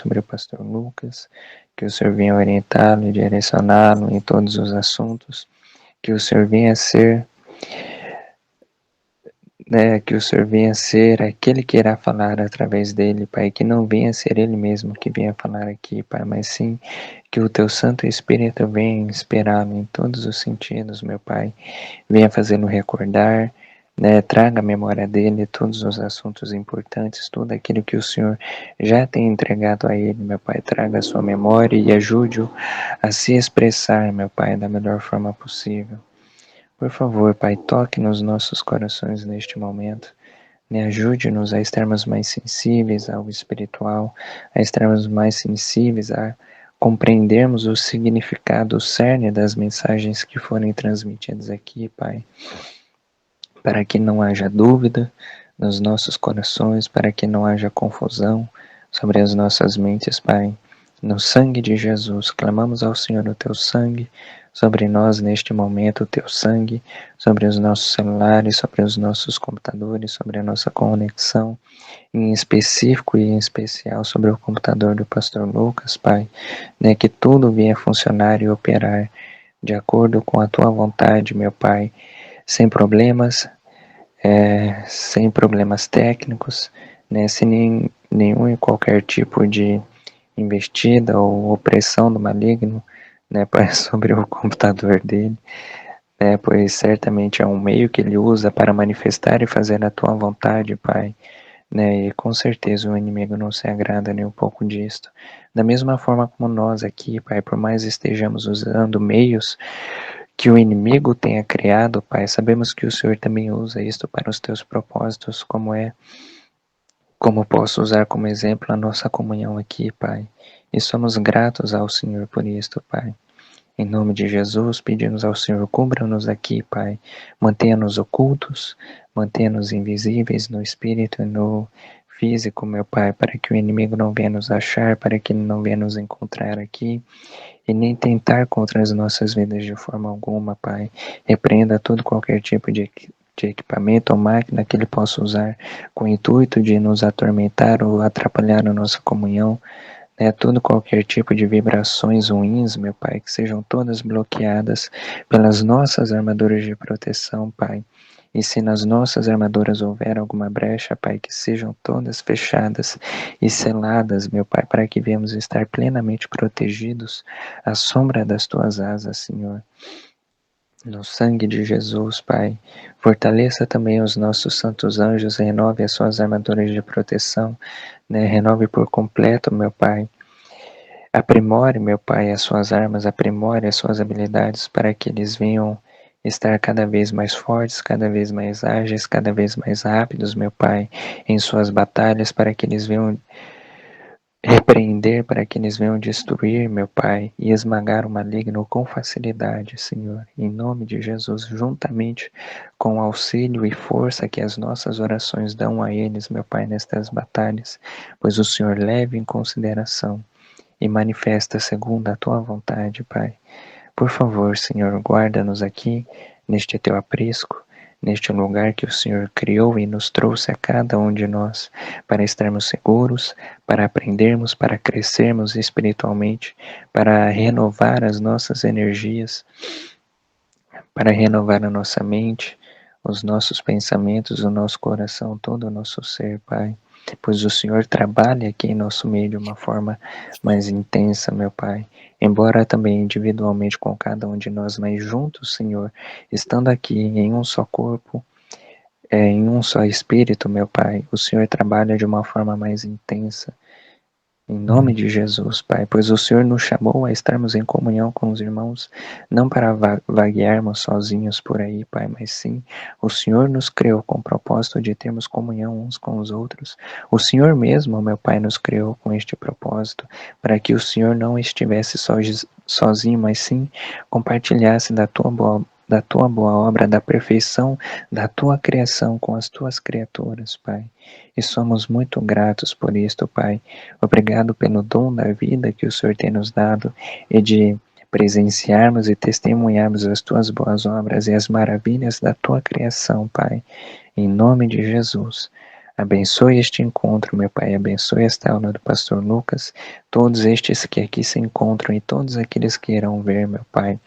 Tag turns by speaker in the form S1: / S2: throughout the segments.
S1: sobre o pastor Lucas, que o Senhor venha orientá-lo e direcioná-lo em todos os assuntos, que o Senhor venha ser, que o Senhor venha ser aquele que irá falar através dele, Pai, que não venha ser ele mesmo que venha falar aqui, Pai, mas sim que o teu Santo Espírito venha inspirá-lo em todos os sentidos, meu Pai, venha fazê-lo recordar, traga à memória dele todos os assuntos importantes, tudo aquilo que o Senhor já tem entregado a ele, meu Pai, traga a sua memória e ajude-o a se expressar, meu Pai, da melhor forma possível. Por favor, Pai, toque nos nossos corações neste momento, ajude-nos a estarmos mais sensíveis ao espiritual, a estarmos mais sensíveis a compreendermos o significado, o cerne das mensagens que forem transmitidas aqui, Pai, para que não haja dúvida nos nossos corações, para que não haja confusão sobre as nossas mentes, Pai. No sangue de Jesus, clamamos ao Senhor o teu sangue sobre nós neste momento, o teu sangue sobre os nossos celulares, sobre os nossos computadores, sobre a nossa conexão, em específico e em especial sobre o computador do pastor Lucas, Pai, que tudo venha funcionar e operar de acordo com a tua vontade, meu Pai, sem problemas, sem problemas técnicos, sem nenhum e qualquer tipo de investida ou opressão do maligno, Pai, sobre o computador dele, pois certamente é um meio que ele usa para manifestar e fazer a tua vontade, Pai, e com certeza o inimigo não se agrada nem um pouco disto. Da mesma forma como nós aqui, Pai, por mais estejamos usando meios que o inimigo tenha criado, Pai, sabemos que o Senhor também usa isto para os teus propósitos, como posso usar como exemplo a nossa comunhão aqui, Pai, e somos gratos ao Senhor por isto, Pai. Em nome de Jesus, pedimos ao Senhor, cubra-nos aqui, Pai, mantenha-nos ocultos, mantenha-nos invisíveis no espírito e no físico, meu Pai, para que o inimigo não venha nos achar, para que ele não venha nos encontrar aqui, e nem tentar contra as nossas vidas de forma alguma, Pai. Repreenda todo qualquer tipo de equipamento ou máquina que ele possa usar com o intuito de nos atormentar ou atrapalhar a nossa comunhão, todo qualquer tipo de vibrações ruins, meu Pai, que sejam todas bloqueadas pelas nossas armaduras de proteção, Pai. E se nas nossas armaduras houver alguma brecha, Pai, que sejam todas fechadas e seladas, meu Pai, para que venhamos estar plenamente protegidos à sombra das Tuas asas, Senhor. No sangue de Jesus, Pai, fortaleça também os nossos santos anjos, renove as suas armaduras de proteção, renove por completo, meu Pai. Aprimore, meu Pai, as suas armas, aprimore as suas habilidades para que eles venham estar cada vez mais fortes, cada vez mais ágeis, cada vez mais rápidos, meu Pai, em suas batalhas, para que eles venham repreender, para que eles venham destruir, meu Pai, e esmagar o maligno com facilidade, Senhor, em nome de Jesus, juntamente com o auxílio e força que as nossas orações dão a eles, meu Pai, nestas batalhas, pois o Senhor leve em consideração e manifesta segundo a tua vontade, Pai. Por favor, Senhor, guarda-nos aqui, neste teu aprisco, neste lugar que o Senhor criou e nos trouxe a cada um de nós, para estarmos seguros, para aprendermos, para crescermos espiritualmente, para renovar as nossas energias, para renovar a nossa mente, os nossos pensamentos, o nosso coração, todo o nosso ser, Pai. Pois o Senhor trabalha aqui em nosso meio de uma forma mais intensa, meu Pai. Embora também individualmente com cada um de nós, mas juntos, Senhor, estando aqui em um só corpo, em um só espírito, meu Pai, o Senhor trabalha de uma forma mais intensa. Em nome de Jesus, Pai, pois o Senhor nos chamou a estarmos em comunhão com os irmãos, não para vaguearmos sozinhos por aí, Pai, mas sim, o Senhor nos criou com o propósito de termos comunhão uns com os outros. O Senhor mesmo, meu Pai, nos criou com este propósito, para que o Senhor não estivesse sozinho, mas sim compartilhasse da tua boa obra, da perfeição da tua criação com as tuas criaturas, Pai. E somos muito gratos por isto, Pai. Obrigado pelo dom da vida que o Senhor tem nos dado e de presenciarmos e testemunharmos as tuas boas obras e as maravilhas da tua criação, Pai. Em nome de Jesus. Abençoe este encontro, meu Pai, abençoe esta aula do pastor Lucas, todos estes que aqui se encontram e todos aqueles que irão ver, meu Pai,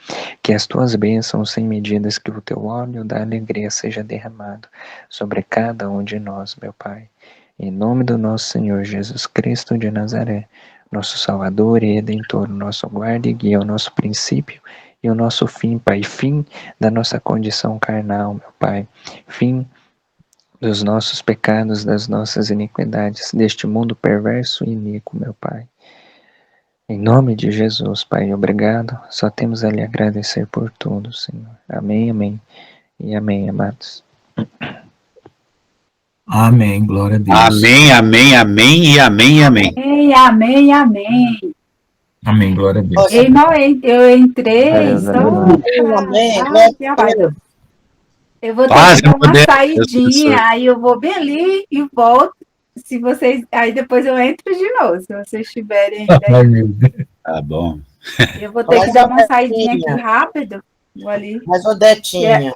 S1: que as tuas bênçãos sem medidas, que o teu óleo da alegria seja derramado sobre cada um de nós, meu Pai. Em nome do nosso Senhor Jesus Cristo de Nazaré, nosso Salvador e Redentor, nosso guarda e guia, o nosso princípio e o nosso fim, Pai, fim da nossa condição carnal, meu Pai, fim dos nossos pecados, das nossas iniquidades, deste mundo perverso e iníquo, meu Pai. Em nome de Jesus, Pai, obrigado. Só temos a lhe agradecer por tudo, Senhor. Amém, amém e amém, amados.
S2: Amém, glória a Deus.
S3: Amém, amém, amém e amém, amém.
S4: Amém, amém, amém.
S2: Amém, glória a Deus.
S4: Irmão, eu entrei eu vou ter que dar uma saidinha, aí eu vou bem ali e volto. Se vocês, aí depois eu entro de novo, se vocês estiverem ainda aí.
S3: Tá bom.
S4: Eu vou ter que dar uma saidinha aqui rápido. Vou ali.
S5: Mas, Odetinha,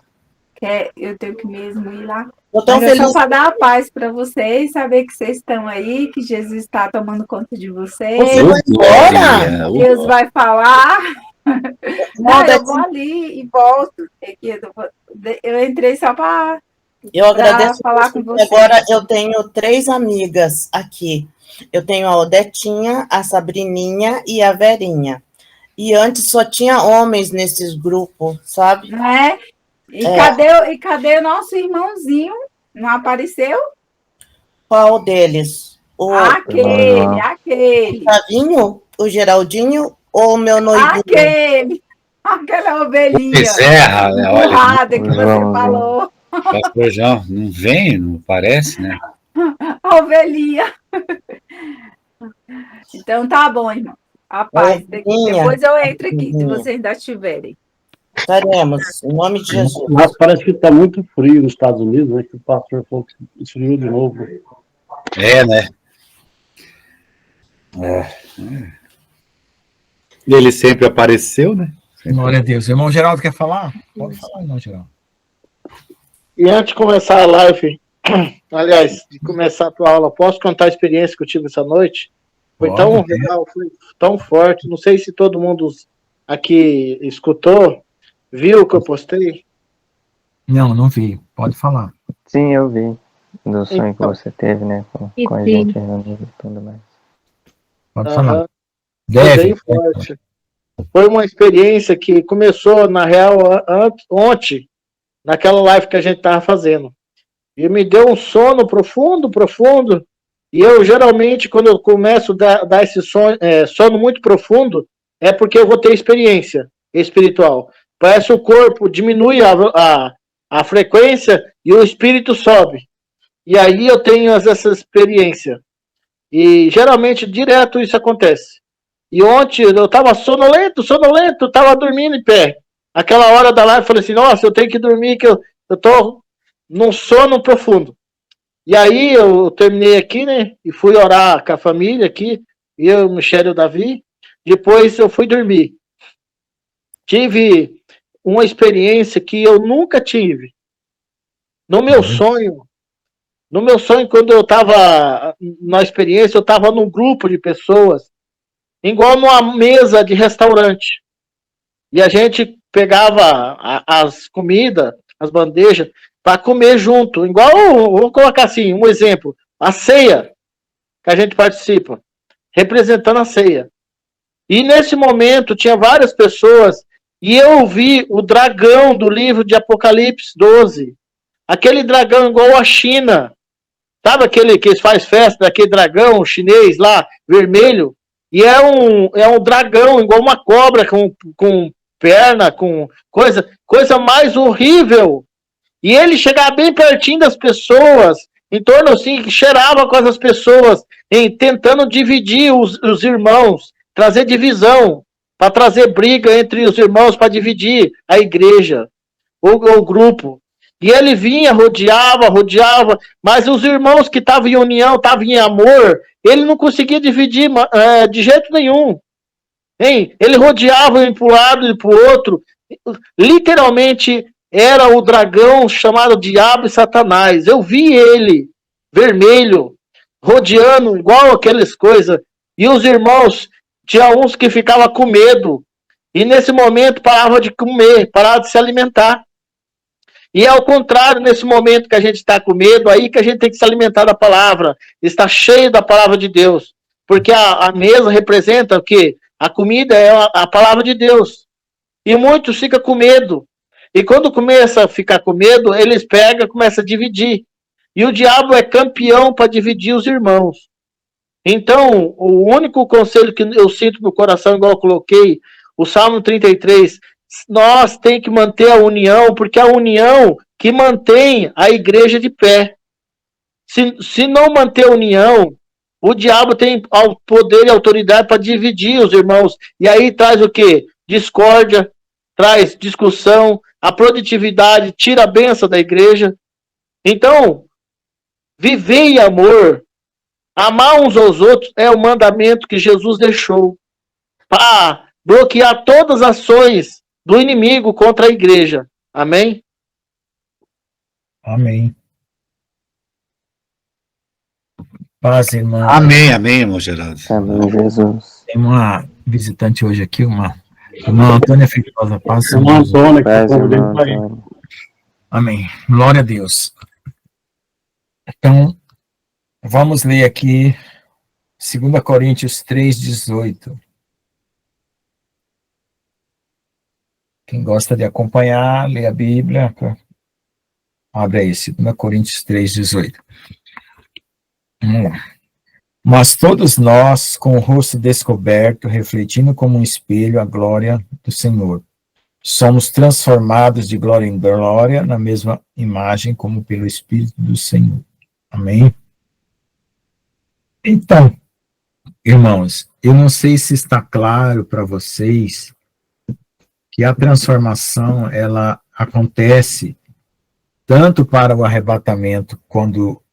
S4: eu tenho que mesmo ir lá.
S5: eu tô feliz.
S4: Só para dar a paz para vocês, saber que vocês estão aí, que Jesus está tomando conta de vocês.
S5: Você vai embora?
S4: Deus vai falar. Não, eu vou ali e volto. Eu entrei só para falar com vocês.
S5: Agora eu tenho 3 amigas aqui. Eu tenho a Odetinha, a Sabrininha e a Verinha. E antes só tinha homens nesses grupos, sabe?
S4: É. E cadê o nosso irmãozinho? Não apareceu?
S5: Qual deles?
S4: Aquele.
S5: O Tavinho, o Geraldinho ou o meu noivinho?
S4: Aquela ovelhinha.
S3: Bezerra, né? Olha,
S4: que você falou.
S3: Pastor João, não vem, não parece, né?
S4: A ovelhinha. Então tá bom, irmão. A paz. Depois eu entro aqui, se vocês ainda estiverem.
S5: Estaremos, em nome de Jesus.
S6: Mas parece que está muito frio nos Estados Unidos, né? Que o pastor falou que esfriou de novo.
S3: É, né? Ele sempre apareceu, né?
S2: Glória a Deus. Irmão Geraldo quer falar? Pode falar, irmão Geraldo.
S6: E antes de começar a live, aliás, de começar a tua aula, posso contar a experiência que eu tive essa noite? Foi tão real, foi tão forte. Não sei se todo mundo aqui escutou, viu o que eu postei?
S2: Não vi. Pode falar.
S1: Sim, eu vi. Do sonho que você teve, né? Com a gente reunida e tudo mais.
S2: Pode falar.
S6: Foi bem forte. Foi uma experiência que começou, na real, ontem, naquela live que a gente estava fazendo. E me deu um sono profundo. E eu, geralmente, quando eu começo a dar esse sono muito profundo, é porque eu vou ter experiência espiritual. Parece o corpo diminui a frequência e o espírito sobe. E aí eu tenho essa experiência. E geralmente, direto, isso acontece. E ontem eu estava sonolento, estava dormindo em pé. Aquela hora da live eu falei assim, nossa, eu tenho que dormir, que eu estou num sono profundo. E aí eu terminei aqui, né, e fui orar com a família aqui, eu, Michele e o Davi. Depois eu fui dormir. Tive uma experiência que eu nunca tive. No meu sonho, quando eu estava na experiência, eu estava num grupo de pessoas, igual numa mesa de restaurante. E a gente pegava as comidas, as bandejas, para comer junto. Igual, vou colocar assim, um exemplo, a ceia que a gente participa, representando a ceia. E nesse momento tinha várias pessoas, e eu vi o dragão do livro de Apocalipse 12. Aquele dragão igual a China. Sabe aquele que faz festa, daquele dragão chinês lá, vermelho? E é um dragão, igual uma cobra, com perna, com coisa mais horrível. E ele chegava bem pertinho das pessoas, em torno assim, que cheirava com as pessoas, tentando dividir os irmãos, trazer divisão, para trazer briga entre os irmãos, para dividir a igreja, o grupo. E ele vinha, rodeava, mas os irmãos que estavam em união, estavam em amor, ele não conseguia dividir de jeito nenhum. Hein? Ele rodeava um para o lado e para o outro. Literalmente era o dragão chamado Diabo e Satanás. Eu vi ele. vermelho, rodeando, igual aquelas coisas. E os irmãos, tinha uns que ficavam com medo. E nesse momento parava de comer, parava de se alimentar. E é ao contrário, nesse momento que a gente está com medo, aí que a gente tem que se alimentar da palavra, estar cheio da palavra de Deus. Porque a mesa representa o quê? A comida é a palavra de Deus. E muitos ficam com medo. E quando começa a ficar com medo, eles pegam e começam a dividir. E o diabo é campeão para dividir os irmãos. Então, o único conselho que eu sinto no coração, igual eu coloquei, o Salmo 33, nós temos que manter a união, porque é a união que mantém a igreja de pé. Se não manter a união, o diabo tem poder e autoridade para dividir os irmãos. E aí traz o quê? Discórdia, traz discussão, a produtividade, tira a bênção da igreja. Então, viver em amor, amar uns aos outros é o mandamento que Jesus deixou para bloquear todas as ações do inimigo contra a igreja. Amém?
S2: Amém. Paz, irmã.
S3: Amém, amém, irmão Geraldo.
S1: Amém, Jesus.
S2: Tem uma visitante hoje aqui, uma irmã Antônia Feitosa. Paz,
S7: Irmã Antônia, que
S1: Paz,
S7: eu
S1: irmão
S7: convidei para ir.
S1: Antônio.
S2: Amém. Glória a Deus. Então, vamos ler aqui 2 Coríntios 3:18. Quem gosta de acompanhar, lê a Bíblia. Abre aí, 2 Coríntios 3:18. Vamos lá. Mas todos nós, com o rosto descoberto, refletindo como um espelho a glória do Senhor, somos transformados de glória em glória na mesma imagem como pelo Espírito do Senhor. Amém? Então, irmãos, eu não sei se está claro para vocês que a transformação, ela acontece tanto para o arrebatamento, quando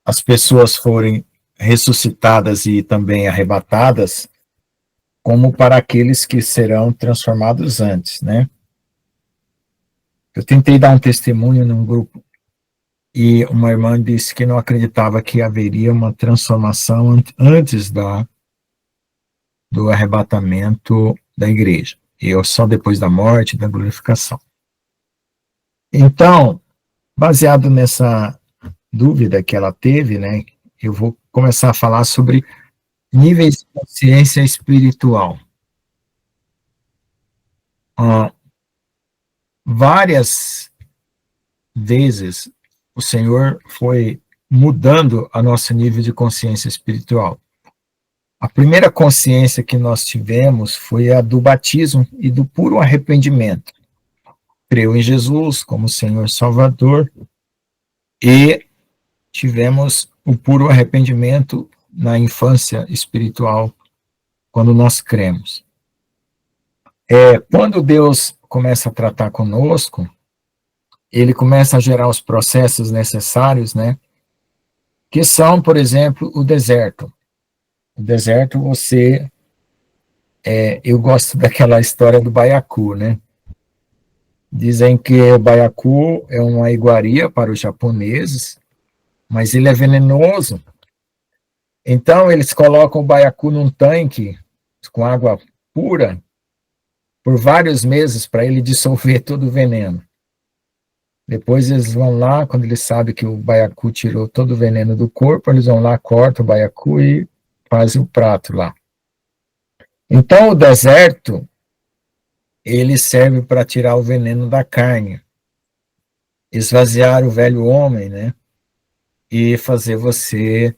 S2: as pessoas forem ressuscitadas e também arrebatadas, como para aqueles que serão transformados antes, né? Eu tentei dar um testemunho num grupo e uma irmã disse que não acreditava que haveria uma transformação antes do arrebatamento da igreja, e só depois da morte e da glorificação. Então, baseado nessa dúvida que ela teve, né, eu vou começar a falar sobre níveis de consciência espiritual. Várias vezes o Senhor foi mudando a nosso nível de consciência espiritual. A primeira consciência que nós tivemos foi a do batismo e do puro arrependimento. Creu em Jesus como Senhor Salvador e tivemos o puro arrependimento na infância espiritual, quando nós cremos. Quando Deus começa a tratar conosco, ele começa a gerar os processos necessários, né? Que são, por exemplo, o deserto. O deserto, eu gosto daquela história do baiacu, né? Dizem que o baiacu é uma iguaria para os japoneses, mas ele é venenoso. Então, eles colocam o baiacu num tanque com água pura por vários meses para ele dissolver todo o veneno. Depois eles vão lá, quando eles sabem que o baiacu tirou todo o veneno do corpo, eles vão lá, cortam o baiacu e fazem o prato lá. Então, o deserto, ele serve para tirar o veneno da carne, esvaziar o velho homem, né? E fazer você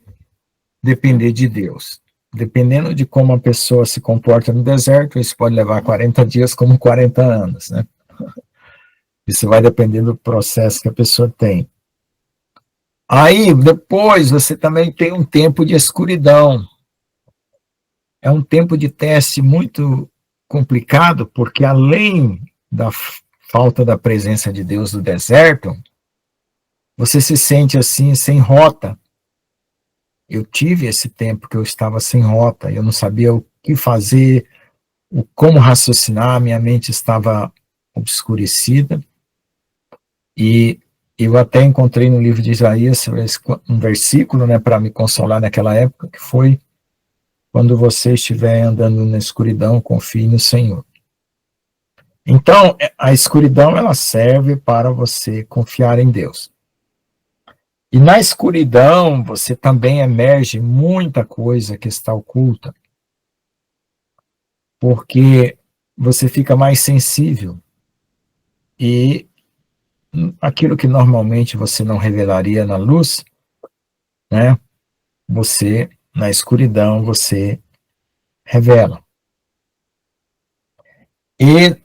S2: depender de Deus. Dependendo de como a pessoa se comporta no deserto, isso pode levar 40 dias como 40 anos, né? Isso vai depender do processo que a pessoa tem. Aí, depois, você também tem um tempo de escuridão. É um tempo de teste muito complicado, porque além da falta da presença de Deus no deserto, você se sente assim, sem rota. Eu tive esse tempo que eu estava sem rota, eu não sabia o que fazer, como raciocinar, minha mente estava obscurecida, e Eu até encontrei no livro de Isaías um versículo, né, para me consolar naquela época, que foi: quando você estiver andando na escuridão, confie no Senhor. Então, a escuridão, ela serve para você confiar em Deus. E na escuridão, você também emerge muita coisa que está oculta, porque você fica mais sensível. E aquilo que normalmente você não revelaria na luz, né, você, na escuridão, você revela. E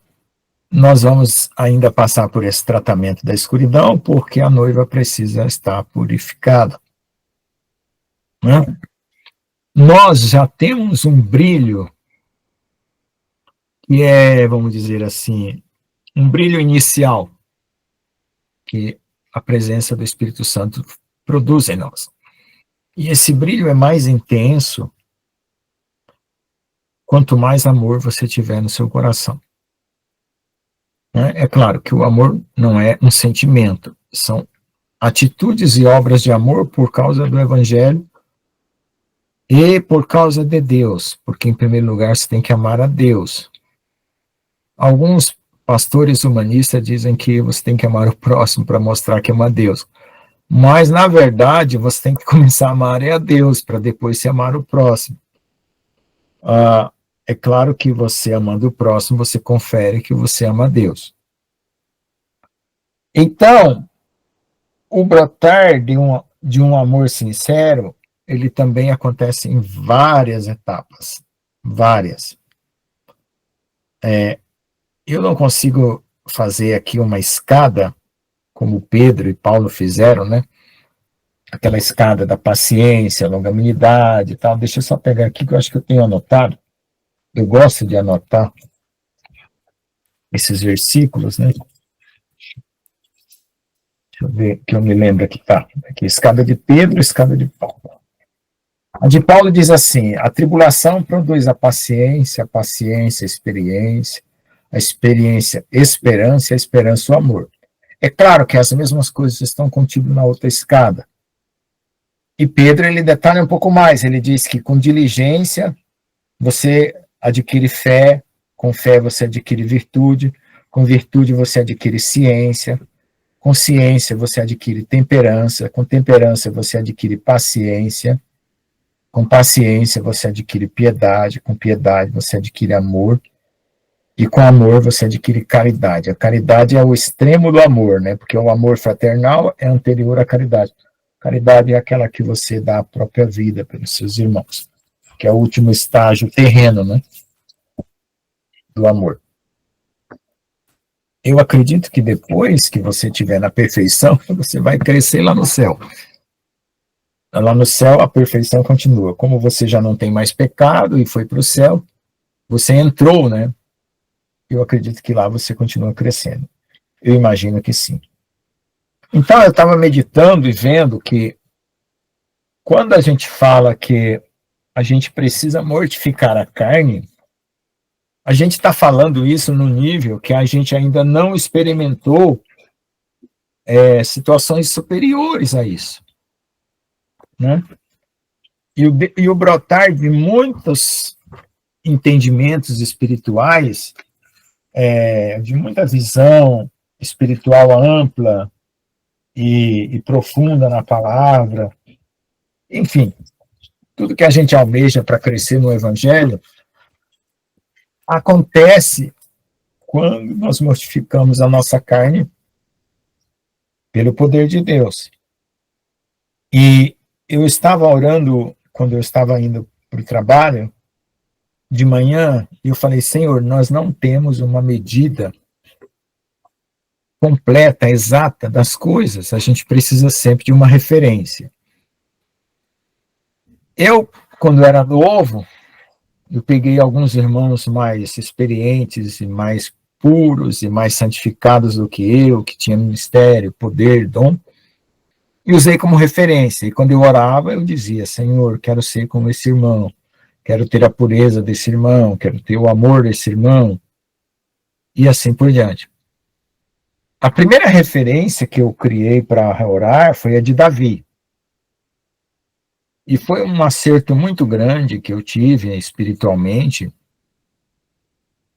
S2: nós vamos ainda passar por esse tratamento da escuridão, porque a noiva precisa estar purificada, né? Nós já temos um brilho que é, vamos dizer assim, um brilho inicial que a presença do Espírito Santo produz em nós. E esse brilho é mais intenso quanto mais amor você tiver no seu coração. É claro que o amor não é um sentimento, são atitudes e obras de amor por causa do Evangelho e por causa de Deus, porque em primeiro lugar você tem que amar a Deus. Alguns pastores humanistas dizem que você tem que amar o próximo para mostrar que ama a Deus, mas na verdade você tem que começar a amar a Deus para depois se amar o próximo. É claro que você amando o próximo, você confere que você ama a Deus. Então, o brotar de um amor sincero, ele também acontece em várias etapas. Várias. Eu não consigo fazer aqui uma escada, como Pedro e Paulo fizeram, né? Aquela escada da paciência, longanimidade e tal. Deixa eu só pegar aqui, que eu acho que eu tenho anotado. Eu gosto de anotar esses versículos, né? Deixa eu ver, que eu me lembro aqui, tá? Aqui, escada de Pedro, escada de Paulo. A de Paulo diz assim: a tribulação produz a paciência, experiência, a experiência, esperança, a esperança, o amor. É claro que as mesmas coisas estão contidas na outra escada. E Pedro, ele detalha um pouco mais, ele diz que com diligência você adquire fé, com fé você adquire virtude, com virtude você adquire ciência, com ciência você adquire temperança, com temperança você adquire paciência, com paciência você adquire piedade, com piedade você adquire amor, e com amor você adquire caridade. A caridade é o extremo do amor, né? Porque o amor fraternal é anterior à caridade. Caridade é aquela que você dá a própria vida pelos seus irmãos, que é o último estágio terreno, né, do amor. Eu acredito que depois que você estiver na perfeição, você vai crescer lá no céu. Lá no céu, a perfeição continua. Como você já não tem mais pecado e foi para o céu, você entrou, né? Eu acredito que lá você continua crescendo. Eu imagino que sim. Então, eu estava meditando e vendo que quando a gente fala que a gente precisa mortificar a carne, a gente está falando isso no nível que a gente ainda não experimentou situações superiores a isso, né? E o brotar de muitos entendimentos espirituais, de muita visão espiritual ampla e profunda na palavra, enfim, tudo que a gente almeja para crescer no Evangelho, acontece quando nós mortificamos a nossa carne pelo poder de Deus. E eu estava orando, quando eu estava indo para o trabalho, de manhã, e eu falei: Senhor, nós não temos uma medida completa, exata das coisas, a gente precisa sempre de uma referência. Eu, quando era novo, eu peguei alguns irmãos mais experientes e mais puros e mais santificados do que eu, que tinham ministério, poder, dom, e usei como referência. E quando eu orava, eu dizia: Senhor, quero ser como esse irmão, quero ter a pureza desse irmão, quero ter o amor desse irmão, e assim por diante. A primeira referência que eu criei para orar foi a de Davi. E foi um acerto muito grande que eu tive espiritualmente,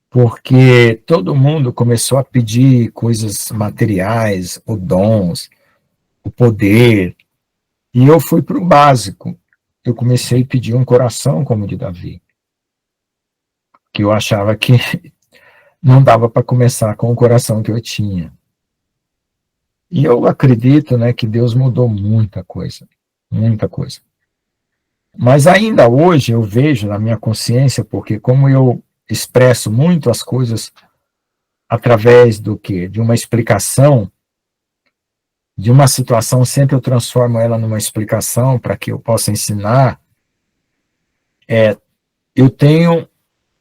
S2: porque todo mundo começou a pedir coisas materiais, o dons, o poder, e eu fui para o básico. Eu comecei a pedir um coração como o de Davi, que eu achava que não dava para começar com o coração que eu tinha. E eu acredito, né, que Deus mudou muita coisa, muita coisa. Mas ainda hoje eu vejo na minha consciência, porque como eu expresso muito as coisas através do quê? De uma explicação, de uma situação, sempre eu transformo ela numa explicação para que eu possa ensinar. Eu tenho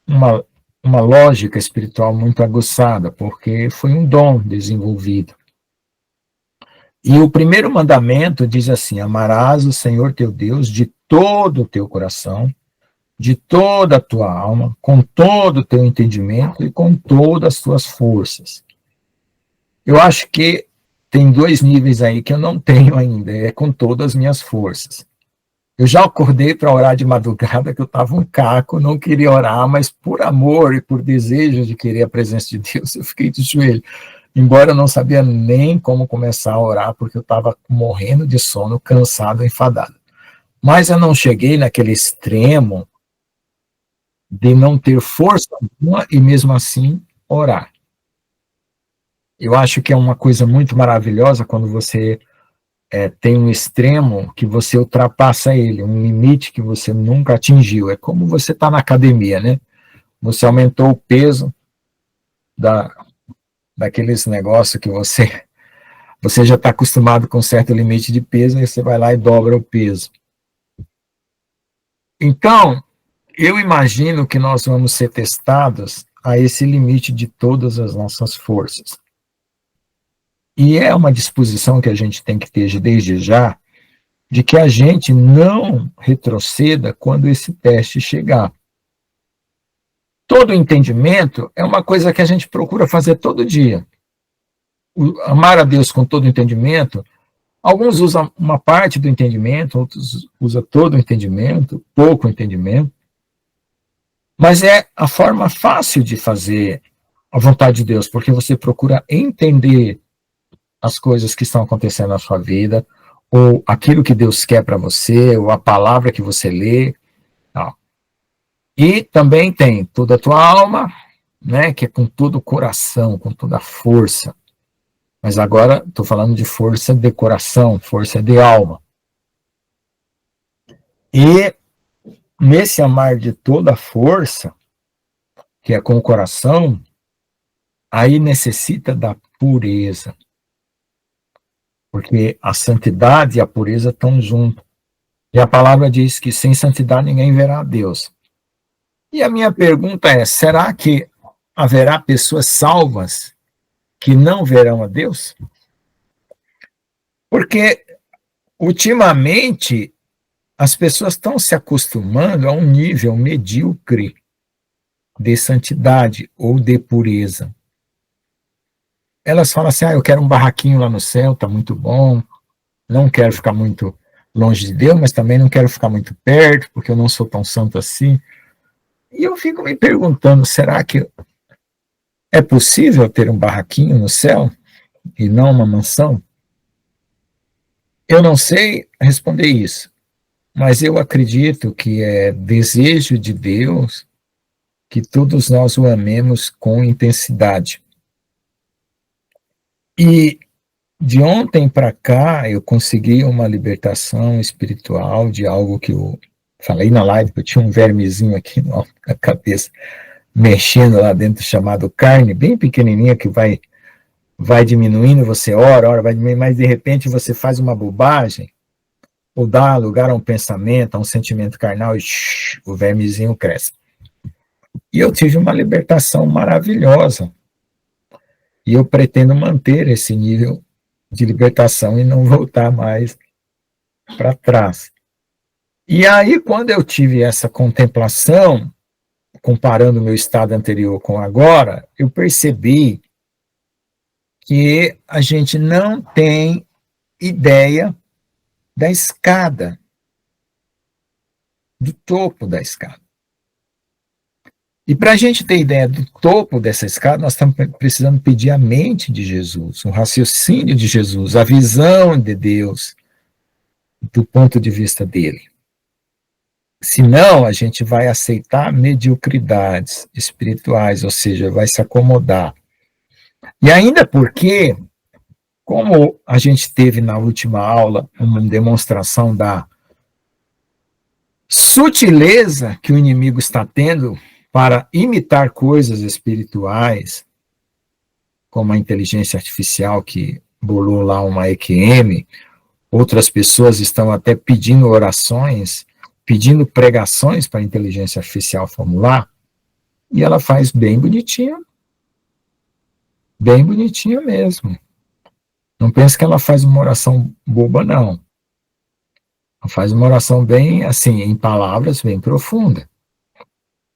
S2: uma lógica espiritual muito aguçada, porque foi um dom desenvolvido. E o primeiro mandamento diz assim: amarás o Senhor teu Deus de todo o teu coração, de toda a tua alma, com todo o teu entendimento e com todas as tuas forças. Eu acho que tem 2 níveis aí que eu não tenho ainda, é com todas as minhas forças. Eu já acordei para orar de madrugada, que eu estava um caco, não queria orar, mas por amor e por desejo de querer a presença de Deus, eu fiquei de joelho. Embora eu não sabia nem como começar a orar, porque eu estava morrendo de sono, cansado, enfadado. Mas eu não cheguei naquele extremo de não ter força alguma e mesmo assim orar. Eu acho que é uma coisa muito maravilhosa quando você tem um extremo que você ultrapassa ele, um limite que você nunca atingiu. É como você está na academia, né? Você aumentou o peso daqueles negócios que você já está acostumado com um certo limite de peso, e você vai lá e dobra o peso. Então, eu imagino que nós vamos ser testados a esse limite de todas as nossas forças. E é uma disposição que a gente tem que ter desde já, de que a gente não retroceda quando esse teste chegar. Todo entendimento é uma coisa que a gente procura fazer todo dia. Amar a Deus com todo entendimento, alguns usam uma parte do entendimento, outros usam todo o entendimento, pouco entendimento, mas é a forma fácil de fazer a vontade de Deus, porque você procura entender as coisas que estão acontecendo na sua vida, ou aquilo que Deus quer para você, ou a palavra que você lê. Ó. E também tem toda a tua alma, né, que é com todo o coração, com toda a força. Mas agora estou falando de força de coração, força de alma. E nesse amar de toda a força, que é com o coração, aí necessita da pureza. Porque a santidade e a pureza estão juntos. E a palavra diz que sem santidade ninguém verá a Deus. E a minha pergunta é, será que haverá pessoas salvas que não verão a Deus? Porque, ultimamente, as pessoas estão se acostumando a um nível medíocre de santidade ou de pureza. Elas falam assim, eu quero um barraquinho lá no céu, está muito bom, não quero ficar muito longe de Deus, mas também não quero ficar muito perto, porque eu não sou tão santo assim. E eu fico me perguntando, será que é possível ter um barraquinho no céu e não uma mansão? Eu não sei responder isso, mas eu acredito que é desejo de Deus que todos nós o amemos com intensidade. E de ontem para cá eu consegui uma libertação espiritual de algo que eu falei na live, que eu tinha um vermezinho aqui na cabeça, mexendo lá dentro, chamado carne, bem pequenininha, que vai diminuindo, você ora, vai diminuindo, mas de repente você faz uma bobagem, ou dá lugar a um pensamento, a um sentimento carnal, e o vermezinho cresce. E eu tive uma libertação maravilhosa. E eu pretendo manter esse nível de libertação e não voltar mais para trás. E aí, quando eu tive essa contemplação, comparando o meu estado anterior com agora, eu percebi que a gente não tem ideia da escada, do topo da escada. E para a gente ter ideia do topo dessa escada, nós estamos precisando pedir a mente de Jesus, o raciocínio de Jesus, a visão de Deus, do ponto de vista dele. Senão, a gente vai aceitar mediocridades espirituais, ou seja, vai se acomodar. E ainda porque, como a gente teve na última aula uma demonstração da sutileza que o inimigo está tendo para imitar coisas espirituais, como a inteligência artificial que bolou lá uma EQM, outras pessoas estão até pedindo orações, pedindo pregações para a inteligência artificial formular, e ela faz bem bonitinha mesmo. Não pense que ela faz uma oração boba, não. Ela faz uma oração bem, assim, em palavras, bem profunda.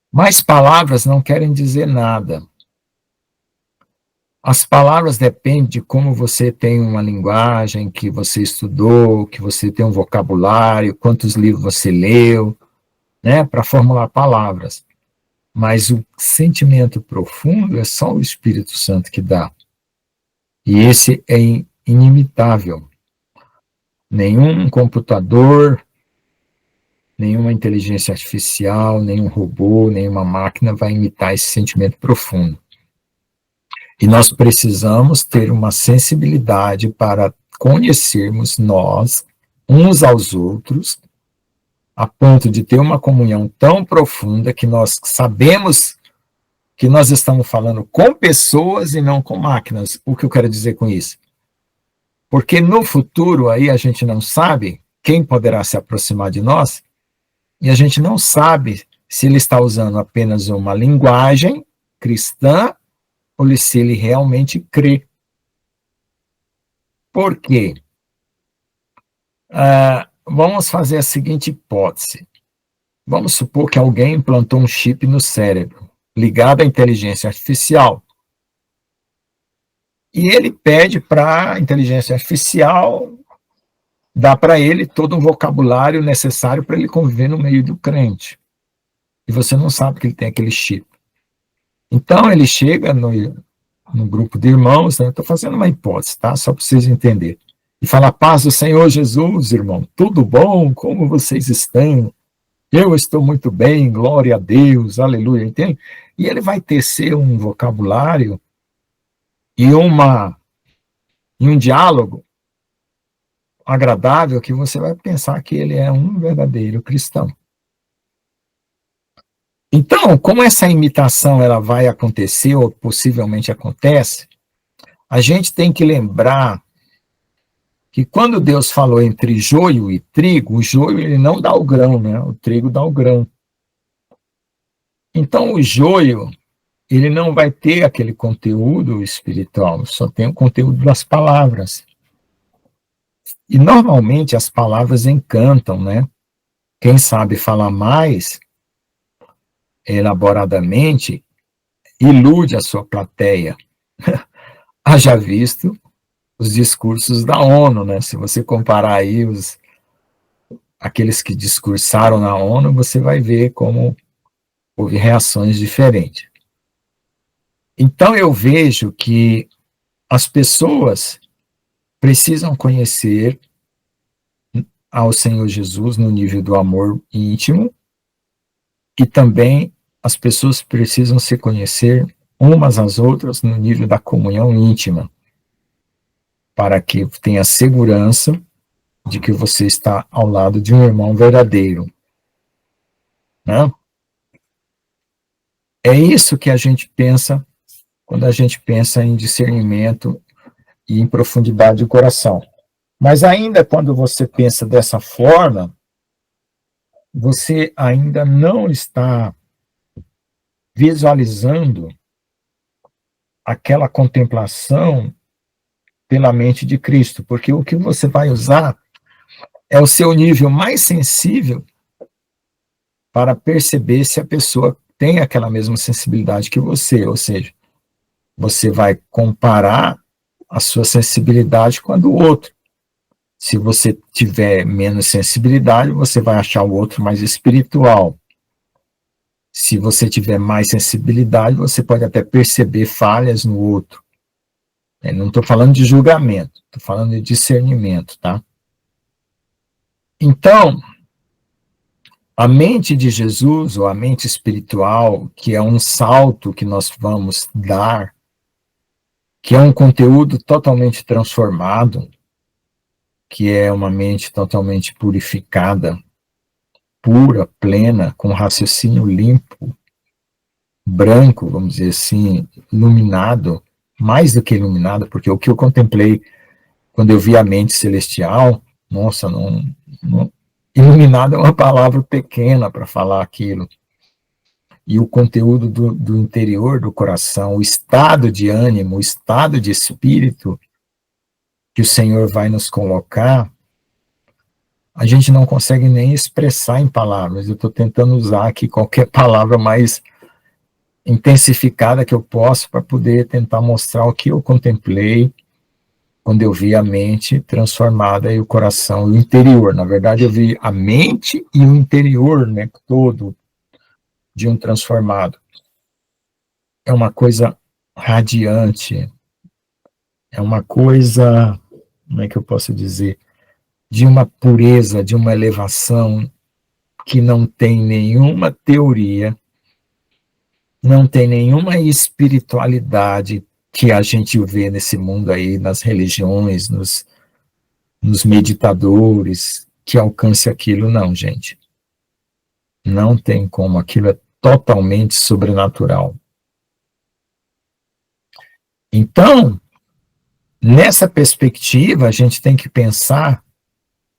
S2: Mas palavras não querem dizer nada. As palavras dependem de como você tem uma linguagem, que você estudou, que você tem um vocabulário, quantos livros você leu, né, para formular palavras. Mas o sentimento profundo é só o Espírito Santo que dá. E esse é inimitável. Nenhum computador, nenhuma inteligência artificial, nenhum robô, nenhuma máquina vai imitar esse sentimento profundo. E nós precisamos ter uma sensibilidade para conhecermos nós, uns aos outros, a ponto de ter uma comunhão tão profunda que nós sabemos que nós estamos falando com pessoas e não com máquinas. O que eu quero dizer com isso? Porque no futuro aí a gente não sabe quem poderá se aproximar de nós, e a gente não sabe se ele está usando apenas uma linguagem cristã ou se ele realmente crê. Por quê? Vamos fazer a seguinte hipótese. Vamos supor que alguém implantou um chip no cérebro, ligado à inteligência artificial. E ele pede para a inteligência artificial dar para ele todo um vocabulário necessário para ele conviver no meio do crente. E você não sabe que ele tem aquele chip. Então, ele chega no grupo de irmãos, né? Estou fazendo uma hipótese, tá? Só para vocês entenderem. E fala: paz do Senhor Jesus, irmão. Tudo bom? Como vocês estão? Eu estou muito bem, glória a Deus, aleluia. Entende? E ele vai tecer um vocabulário e um diálogo agradável que você vai pensar que ele é um verdadeiro cristão. Então, como essa imitação ela vai acontecer, ou possivelmente acontece, a gente tem que lembrar que quando Deus falou entre joio e trigo, o joio ele não dá o grão, né? O trigo dá o grão. Então, o joio ele não vai ter aquele conteúdo espiritual, só tem o conteúdo das palavras. E normalmente as palavras encantam, né? Quem sabe falar mais elaboradamente ilude a sua plateia. Haja visto os discursos da ONU, né? Se você comparar aí aqueles que discursaram na ONU, você vai ver como houve reações diferentes. Então eu vejo que as pessoas precisam conhecer ao Senhor Jesus no nível do amor íntimo, e também as pessoas precisam se conhecer umas às outras no nível da comunhão íntima, para que tenha segurança de que você está ao lado de um irmão verdadeiro. Né? É isso que a gente pensa quando a gente pensa em discernimento e em profundidade do coração. Mas ainda quando você pensa dessa forma, você ainda não está visualizando aquela contemplação pela mente de Cristo, porque o que você vai usar é o seu nível mais sensível para perceber se a pessoa tem aquela mesma sensibilidade que você, ou seja, você vai comparar a sua sensibilidade com a do outro. Se você tiver menos sensibilidade, você vai achar o outro mais espiritual. Se você tiver mais sensibilidade, você pode até perceber falhas no outro. Não estou falando de julgamento, estou falando de discernimento, tá? Então, a mente de Jesus, ou a mente espiritual, que é um salto que nós vamos dar, que é um conteúdo totalmente transformado, que é uma mente totalmente purificada, pura, plena, com raciocínio limpo, branco, vamos dizer assim, iluminado, mais do que iluminado, porque o que eu contemplei quando eu vi a mente celestial, nossa, iluminado é uma palavra pequena para falar aquilo. E o conteúdo do interior do coração, o estado de ânimo, o estado de espírito que o Senhor vai nos colocar, a gente não consegue nem expressar em palavras. Eu estou tentando usar aqui qualquer palavra mais intensificada que eu possa para poder tentar mostrar o que eu contemplei quando eu vi a mente transformada e o coração e o interior. Na verdade, eu vi a mente e o interior, né, todo de um transformado. É uma coisa radiante, é uma coisa, como é que eu posso dizer, de uma pureza, de uma elevação que não tem nenhuma teoria, não tem nenhuma espiritualidade que a gente vê nesse mundo aí, nas religiões, nos meditadores, que alcance aquilo, não, gente. Não tem como, aquilo é totalmente sobrenatural. Então, nessa perspectiva, a gente tem que pensar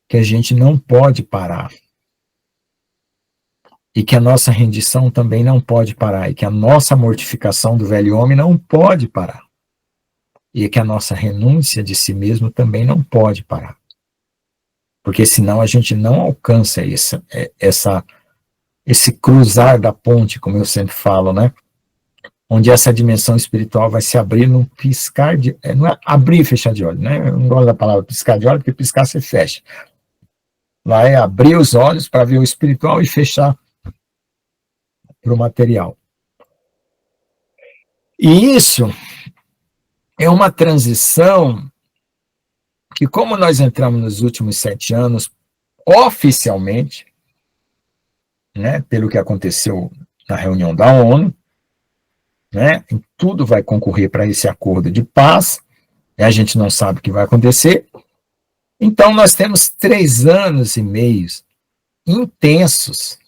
S2: que a gente não pode parar. E que a nossa rendição também não pode parar. E que a nossa mortificação do velho homem não pode parar. E que a nossa renúncia de si mesmo também não pode parar. Porque senão a gente não alcança esse cruzar da ponte, como eu sempre falo, né? Onde essa dimensão espiritual vai se abrir num piscar de... não é abrir e fechar de olho, né? Eu não gosto da palavra piscar de olho, porque piscar você fecha. Lá é abrir os olhos para ver o espiritual e fechar para o material. E isso é uma transição que, como nós entramos nos últimos 7 anos, oficialmente, né, pelo que aconteceu na reunião da ONU, né, tudo vai concorrer para esse acordo de paz, e a gente não sabe o que vai acontecer. Então, nós temos 3 anos e meio intensos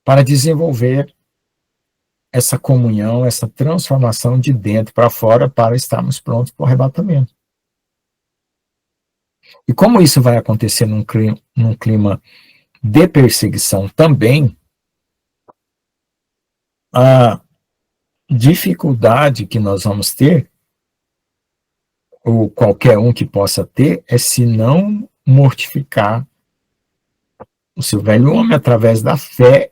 S2: para desenvolver essa comunhão, essa transformação de dentro para fora, para estarmos prontos para o arrebatamento. E como isso vai acontecer num clima de perseguição também, a dificuldade que nós vamos ter, ou qualquer um que possa ter, é se não mortificar o seu velho homem através da fé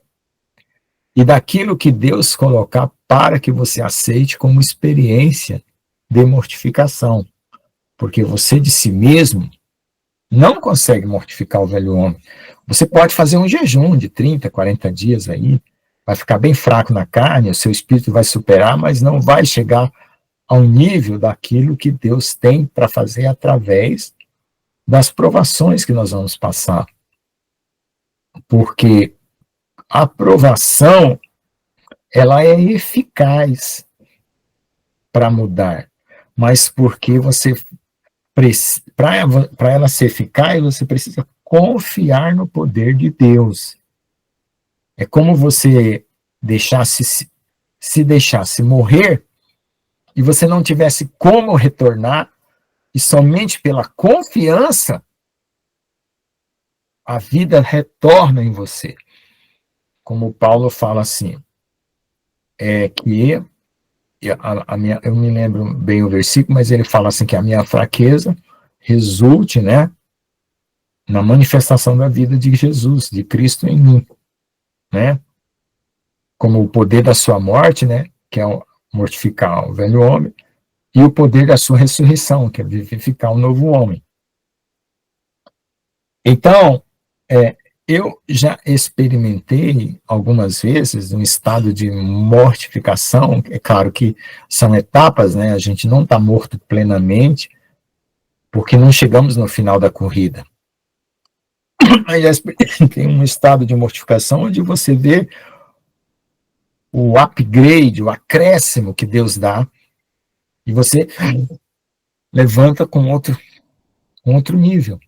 S2: e daquilo que Deus colocar para que você aceite como experiência de mortificação. Porque você de si mesmo não consegue mortificar o velho homem. Você pode fazer um jejum de 30, 40 dias aí, vai ficar bem fraco na carne, o seu espírito vai superar, mas não vai chegar ao nível daquilo que Deus tem para fazer através das provações que nós vamos passar. Porque a provação, ela é eficaz para mudar, mas porque você, para ela ser eficaz, você precisa confiar no poder de Deus. É como você se deixasse morrer e você não tivesse como retornar, e somente pela confiança a vida retorna em você. Como Paulo fala assim, que eu me lembro bem o versículo, mas ele fala assim que a minha fraqueza resulte, né, na manifestação da vida de Jesus, de Cristo em mim, né? Como o poder da sua morte, né, que é mortificar o velho homem, e o poder da sua ressurreição, que é vivificar um novo homem. Então, eu já experimentei algumas vezes um estado de mortificação. É claro que são etapas, né? A gente não está morto plenamente, porque não chegamos no final da corrida. Mas já experimentei um estado de mortificação onde você vê o upgrade, o acréscimo que Deus dá, e você levanta com outro nível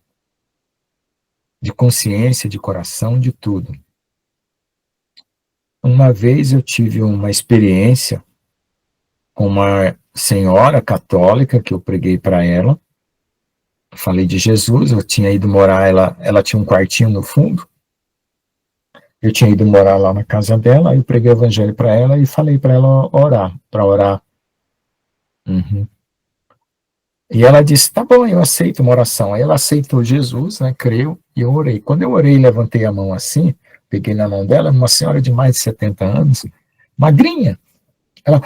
S2: de consciência, de coração, de tudo. Uma vez eu tive uma experiência com uma senhora católica que eu preguei para ela. Falei de Jesus, eu tinha ido morar, ela tinha um quartinho no fundo. Eu tinha ido morar lá na casa dela, aí eu preguei o evangelho para ela e falei para ela para orar. Uhum. E ela disse, tá bom, eu aceito uma oração. Aí ela aceitou Jesus, né, creu, e eu orei. Quando eu orei, levantei a mão assim, peguei na mão dela, uma senhora de mais de 70 anos, magrinha. Ela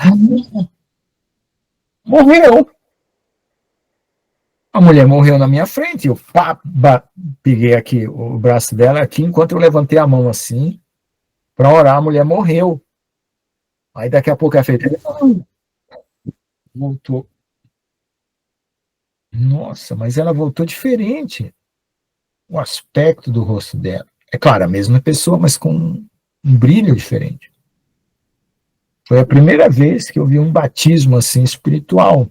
S2: morreu. A mulher morreu na minha frente, eu peguei aqui o braço dela aqui, enquanto eu levantei a mão assim, para orar, a mulher morreu. Aí daqui a pouco ela fez, voltou. Nossa, mas ela voltou diferente. O aspecto do rosto dela. É claro, a mesma pessoa, mas com um brilho diferente. Foi a primeira vez que eu vi um batismo assim espiritual.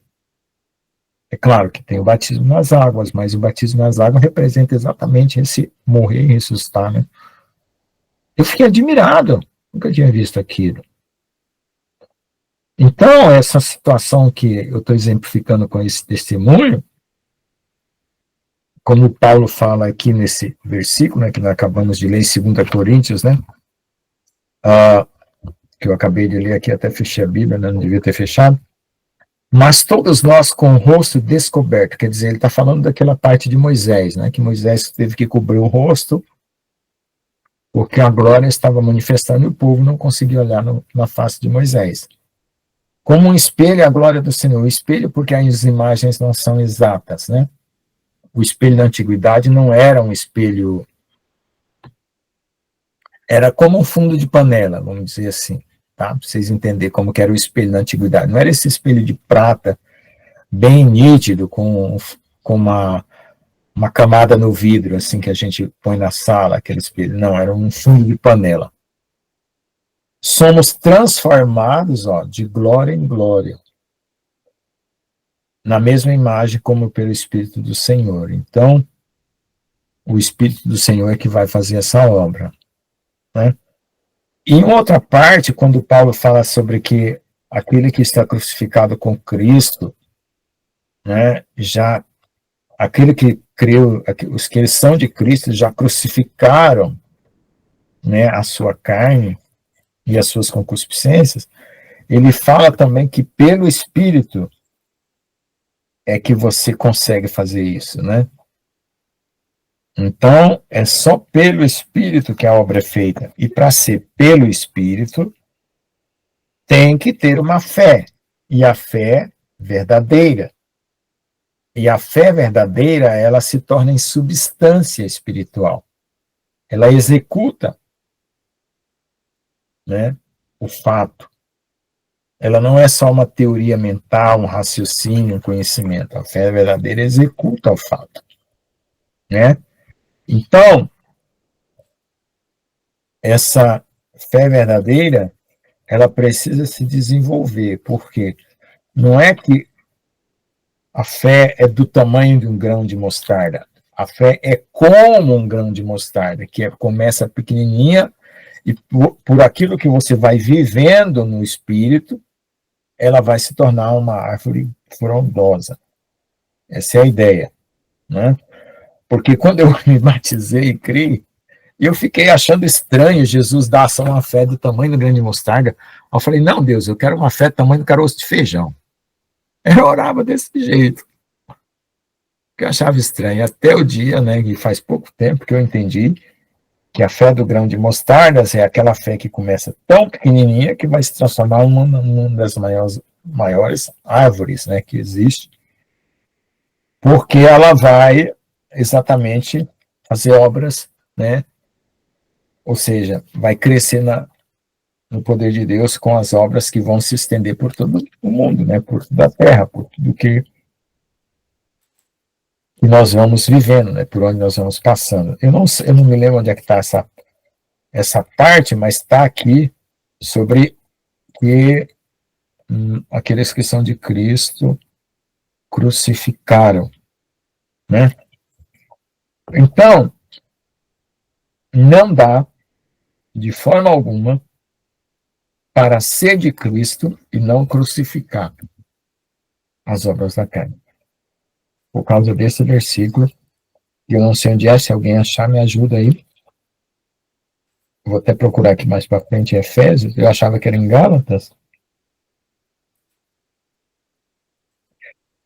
S2: É claro que tem o batismo nas águas, mas o batismo nas águas representa exatamente esse morrer e ressuscitar, né? Eu fiquei admirado, nunca tinha visto aquilo. Então, essa situação que eu estou exemplificando com esse testemunho, como Paulo fala aqui nesse versículo, né, que nós acabamos de ler em 2 Coríntios, né, que eu acabei de ler aqui, até fechei a Bíblia, né, não devia ter fechado, mas todos nós com o rosto descoberto, quer dizer, ele está falando daquela parte de Moisés, né, que Moisés teve que cobrir o rosto, porque a glória estava manifestando e o povo não conseguia olhar na face de Moisés. Como um espelho, a glória do Senhor. O espelho, porque as imagens não são exatas, né? O espelho da antiguidade não era um espelho, era como um fundo de panela, vamos dizer assim, tá? Para vocês entenderem como que era o espelho da antiguidade. Não era esse espelho de prata, bem nítido, com uma camada no vidro, assim, que a gente põe na sala, aquele espelho. Não, era um fundo de panela. Somos transformados, de glória em glória, na mesma imagem como pelo Espírito do Senhor. Então, o Espírito do Senhor é que vai fazer essa obra, né? E em outra parte, quando Paulo fala sobre que aquele que está crucificado com Cristo, né, já aquele que creu, os que são de Cristo já crucificaram, né, a sua carne e as suas concupiscências. Ele fala também que pelo Espírito é que você consegue fazer isso, né? Então, é só pelo Espírito que a obra é feita. E para ser pelo Espírito, tem que ter uma fé. E a fé verdadeira. E a fé verdadeira, ela se torna em substância espiritual. Ela executa, né, o fato. Ela não é só uma teoria mental, um raciocínio, um conhecimento. A fé verdadeira executa o fato, né? Então, essa fé verdadeira, ela precisa se desenvolver, porque não é que a fé é do tamanho de um grão de mostarda. A fé é como um grão de mostarda, que começa pequenininha e por aquilo que você vai vivendo no Espírito, ela vai se tornar uma árvore frondosa. Essa é a ideia, né? Porque quando eu me batizei e criei, eu fiquei achando estranho Jesus dar só uma fé do tamanho do grão de mostarda. Eu falei, não, Deus, eu quero uma fé do tamanho do caroço de feijão. Eu orava desse jeito. Que eu achava estranho. Até o dia, né, e faz pouco tempo que eu entendi que a fé do grão de mostarda é aquela fé que começa tão pequenininha que vai se transformar numa das maiores maiores árvores, né, que existe, porque ela vai exatamente fazer obras, né, ou seja, vai crescer no poder de Deus com as obras que vão se estender por todo o mundo, né, por toda a terra, por tudo que nós vamos vivendo, né, por onde nós vamos passando. Eu não me lembro onde é que está essa parte, mas está aqui sobre que aqueles que são de Cristo crucificaram, né? Então, não dá, de forma alguma, para ser de Cristo e não crucificar as obras da carne. Por causa desse versículo, eu não sei onde é, se alguém achar, me ajuda aí. Vou até procurar aqui mais para frente, Efésios. Eu achava que era em Gálatas.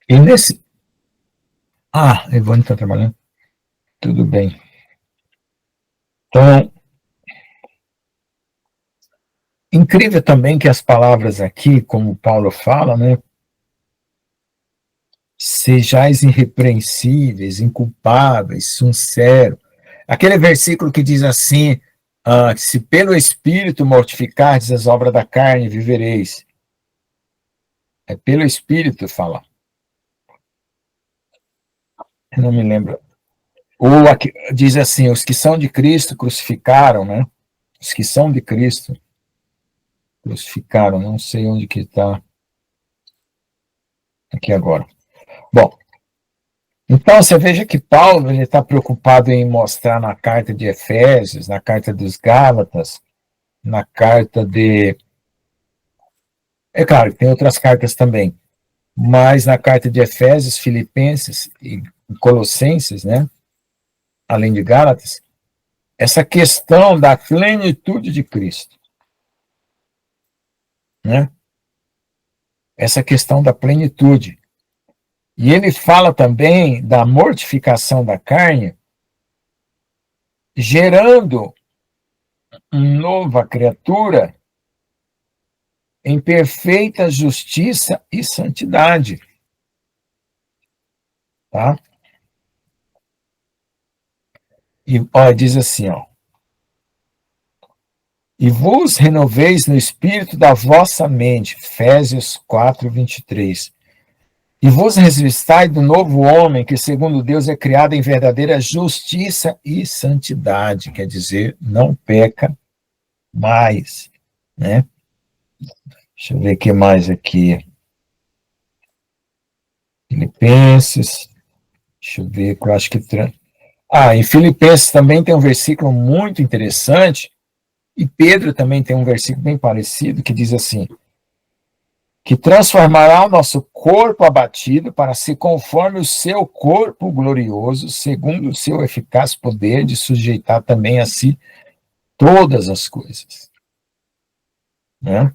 S2: E nesse... Evandro está trabalhando. Tudo bem. Então, incrível também que as palavras aqui, como Paulo fala, né? Sejais irrepreensíveis, inculpáveis, sinceros. Aquele versículo que diz assim, se pelo Espírito mortificardes as obras da carne, vivereis. É pelo Espírito falar. Eu não me lembro. Ou aqui, diz assim, os que são de Cristo crucificaram, né? Os que são de Cristo crucificaram, não sei onde que está aqui agora. Bom, então você veja que Paulo está preocupado em mostrar na carta de Efésios, na carta dos Gálatas, na carta de... É claro, tem outras cartas também, mas na carta de Efésios, Filipenses e Colossenses, né? Além de Gálatas, essa questão da plenitude de Cristo, né? Essa questão da plenitude. E ele fala também da mortificação da carne, gerando uma nova criatura em perfeita justiça e santidade. Tá? E diz assim, e vos renoveis no espírito da vossa mente, Efésios 4, 23. E vos revestais do novo homem, que segundo Deus é criado em verdadeira justiça e santidade, quer dizer, não peca mais, né? Deixa eu ver o que mais aqui. Filipenses, deixa eu ver, que eu acho que... em Filipenses também tem um versículo muito interessante, e Pedro também tem um versículo bem parecido, que diz assim, que transformará o nosso corpo abatido para ser conforme o seu corpo glorioso, segundo o seu eficaz poder de sujeitar também a si todas as coisas. Né?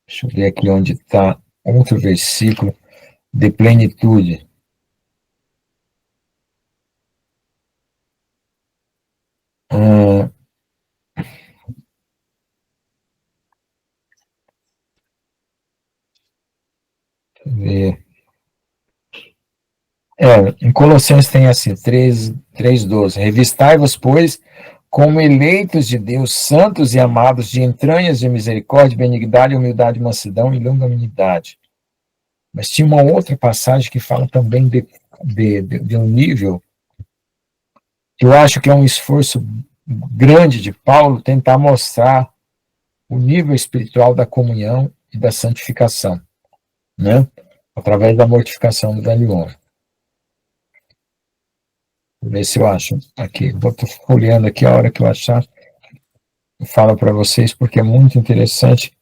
S2: Deixa eu ver aqui onde está outro versículo de plenitude. Ver. Em Colossenses tem assim, 3:12. Revistai-vos, pois, como eleitos de Deus, santos e amados, de entranhas de misericórdia, benignidade, humildade, mansidão e longanimidade. Mas tinha uma outra passagem que fala também de um nível que eu acho que é um esforço grande de Paulo tentar mostrar o nível espiritual da comunhão e da santificação, né? Através da mortificação do velho homem. Vou ver se eu acho aqui. Vou folheando aqui a hora que eu achar. Eu falo para vocês, porque é muito interessante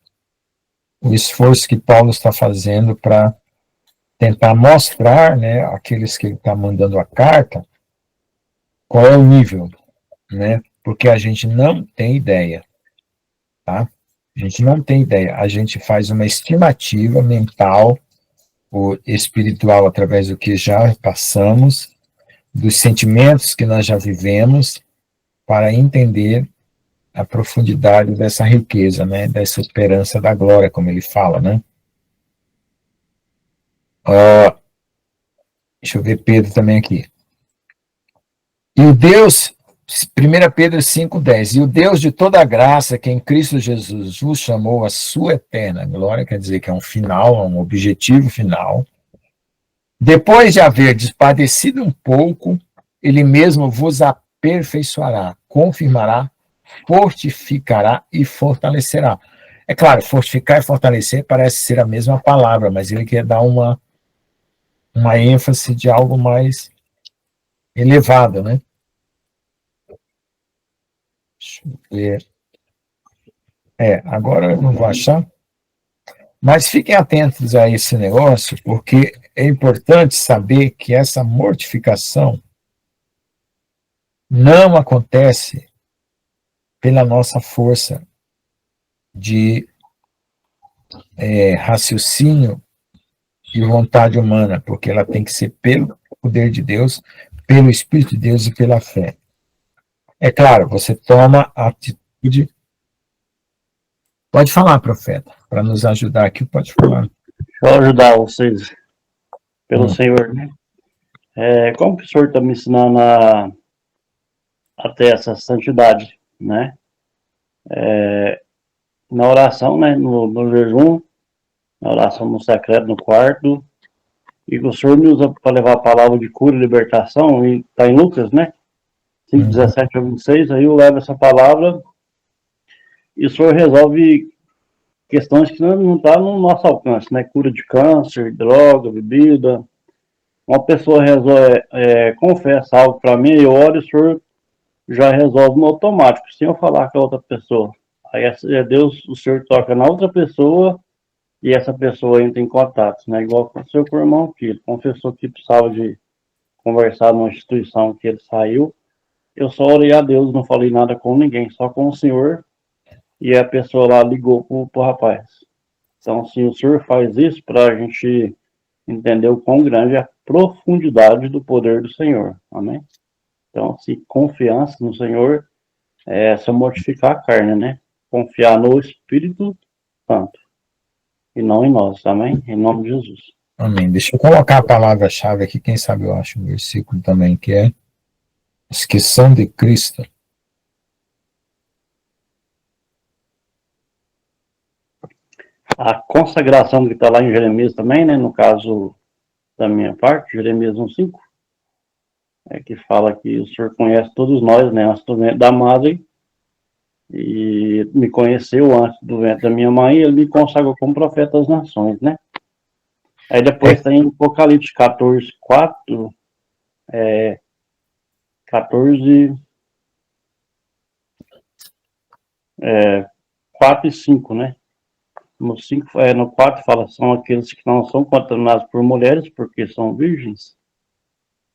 S2: o esforço que Paulo está fazendo para tentar mostrar, né, aqueles que ele está mandando a carta, qual é o nível, né? Porque a gente não tem ideia, tá? A gente não tem ideia. A gente faz uma estimativa mental ou espiritual através do que já passamos, dos sentimentos que nós já vivemos, para entender a profundidade dessa riqueza, né? Dessa esperança da glória, como ele fala, né? Deixa eu ver Pedro também aqui. E o Deus, 1 Pedro 5,10, e o Deus de toda graça, que em Cristo Jesus vos chamou a sua eterna glória, quer dizer que é um final, é um objetivo final, depois de haver padecido um pouco, ele mesmo vos aperfeiçoará, confirmará, fortificará e fortalecerá. É claro, fortificar e fortalecer parece ser a mesma palavra, mas ele quer dar uma ênfase de algo mais elevado, né? Deixa eu ver. Agora eu não vou achar, mas fiquem atentos a esse negócio, porque é importante saber que essa mortificação não acontece pela nossa força de raciocínio e vontade humana, porque ela tem que ser pelo poder de Deus, pelo Espírito de Deus e pela fé. É claro, você toma a atitude. Pode falar, profeta, para nos ajudar aqui, pode falar.
S7: Deixa eu ajudar vocês pelo Senhor, né? Como que o Senhor está me ensinando a ter essa santidade, né? Na oração, né? No jejum, na oração no secreto, no quarto, e o Senhor me usa para levar a palavra de cura e libertação, e está em Lucas, né? 5, 17 a 26, aí eu levo essa palavra e o Senhor resolve questões que não estão no nosso alcance, né? Cura de câncer, droga, bebida. Uma pessoa resolve, confessa algo para mim, eu oro e o Senhor já resolve no automático, sem eu falar com a outra pessoa. Aí é Deus, o Senhor toca na outra pessoa e essa pessoa entra em contato, né? Igual aconteceu com o irmão que ele confessou que precisava de conversar numa instituição que ele saiu. Eu só orei a Deus, não falei nada com ninguém, só com o Senhor. E a pessoa lá ligou pro rapaz. Então, assim, o Senhor faz isso para a gente entender o quão grande é a profundidade do poder do Senhor. Amém? Então, se confiança no Senhor é só mortificar a carne, né? Confiar no Espírito Santo e não em nós. Amém? Em nome de Jesus.
S2: Amém. Deixa eu colocar a palavra-chave aqui, quem sabe eu acho um versículo também, que é os que são de Cristo.
S7: A consagração que está lá em Jeremias também, né? No caso da minha parte, Jeremias 1,5, que fala que o Senhor conhece todos nós, né? Antes do ventre da madre, e me conheceu antes do ventre da minha mãe, e ele me consagrou como profeta das nações, né? Aí depois tem Apocalipse 14, 4, 14, 4 e 5, né? No 5, no 4 fala, são aqueles que não são contaminados por mulheres, porque são virgens,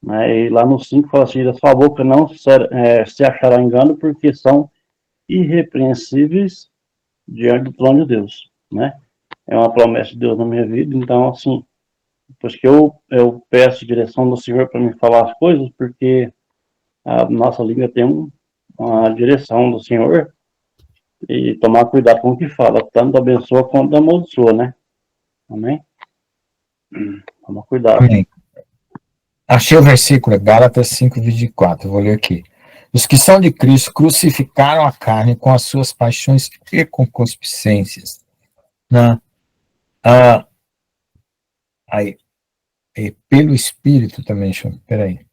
S7: né? E lá no 5 fala assim, da sua boca não se achará engano, porque são irrepreensíveis diante do trono de Deus, né? É uma promessa de Deus na minha vida, então, assim, depois que eu peço direção do Senhor para me falar as coisas, porque a nossa língua tem uma direção do Senhor, e tomar cuidado com o que fala, tanto abençoa quanto amaldiçoa, né? Amém? Toma cuidado.
S2: Amém. Achei o versículo, Gálatas 5:24, vou ler aqui. Os que são de Cristo crucificaram a carne com as suas paixões e concupiscências. Né? Aí, pelo Espírito também, peraí.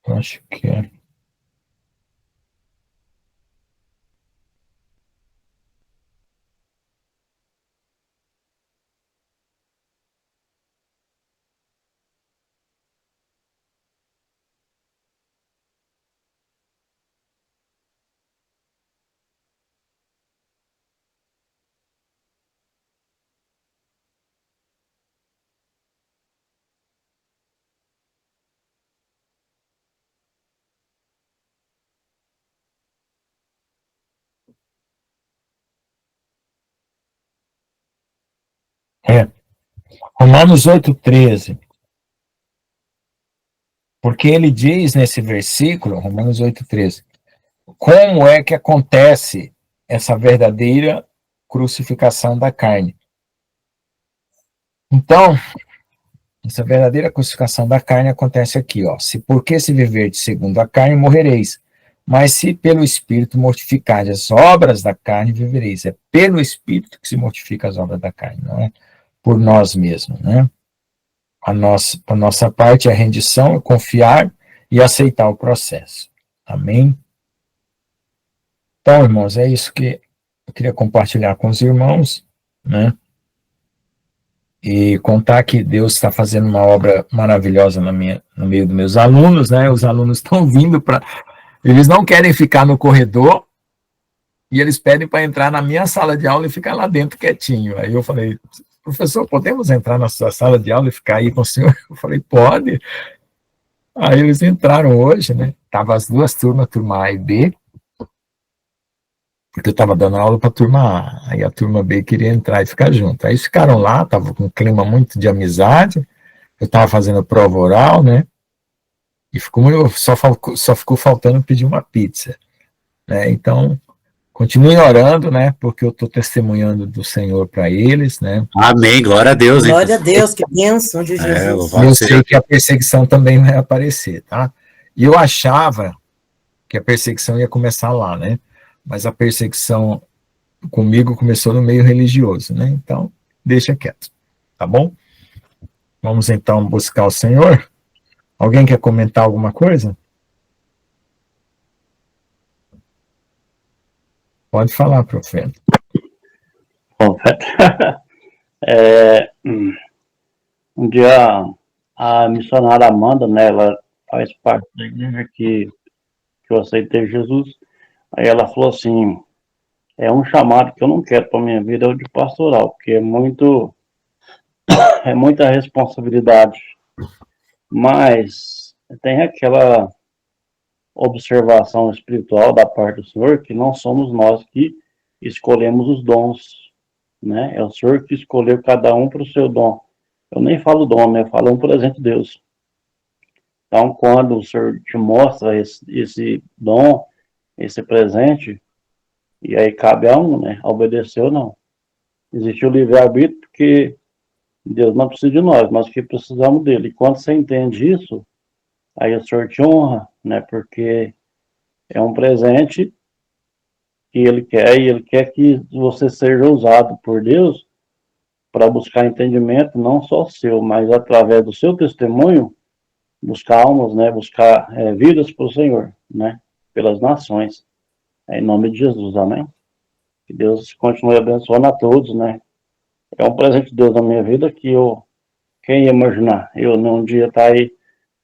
S2: Eu acho que é. Romanos 8,13. Porque ele diz nesse versículo, Romanos 8,13, como é que acontece essa verdadeira crucificação da carne. Então, essa verdadeira crucificação da carne acontece aqui, ó. Porque se viverdes segundo a carne, morrereis. Mas se pelo Espírito mortificardes as obras da carne, vivereis. É pelo Espírito que se mortifica as obras da carne, não é por nós mesmos, né? A nossa parte é a rendição, é confiar e aceitar o processo. Amém? Então, irmãos, é isso que eu queria compartilhar com os irmãos, né? E contar que Deus está fazendo uma obra maravilhosa no meio dos meus alunos, né? Os alunos estão vindo para... Eles não querem ficar no corredor e eles pedem para entrar na minha sala de aula e ficar lá dentro quietinho. Aí eu falei, professor, podemos entrar na sua sala de aula e ficar aí com o senhor? Eu falei, pode. Aí eles entraram hoje, né? Tava as duas turmas, turma A e B, porque eu estava dando aula para a turma A, aí a turma B queria entrar e ficar junto. Aí ficaram lá, estava com um clima muito de amizade, eu estava fazendo prova oral, né? E só ficou faltando pedir uma pizza, né? Então, continuem orando, né? Porque eu estou testemunhando do Senhor para eles, né?
S3: Amém, glória a Deus. Hein?
S5: Glória a Deus, que bênção de Jesus.
S2: Eu sei que a perseguição também vai aparecer, tá? E eu achava que a perseguição ia começar lá, né? Mas a perseguição comigo começou no meio religioso, né? Então, deixa quieto, tá bom? Vamos então buscar o Senhor. Alguém quer comentar alguma coisa? Pode falar, profeta.
S7: Profeta. Um dia a missionária Amanda, né, ela faz parte da igreja que eu aceitei Jesus. Aí ela falou assim, é um chamado que eu não quero para minha vida, é o de pastoral, porque é muita responsabilidade. Mas tem aquela observação espiritual da parte do Senhor, que não somos nós que escolhemos os dons, né? É o Senhor que escolheu cada um para o seu dom. Eu nem falo dom, né? Eu falo um presente de Deus. Então, quando o Senhor te mostra esse dom, esse presente, e aí cabe a um, né? Obedecer ou não. Existe o livre-arbítrio, porque Deus não precisa de nós que precisamos dele. E quando você entende isso, aí o Senhor te honra, né? Porque é um presente que ele quer, e ele quer que você seja usado por Deus para buscar entendimento, não só seu, mas através do seu testemunho, buscar almas, né? Buscar vidas para o Senhor, né? Pelas nações. Em nome de Jesus, amém? Que Deus continue abençoando a todos, né? É um presente de Deus na minha vida que quem ia imaginar? Eu num dia estar aí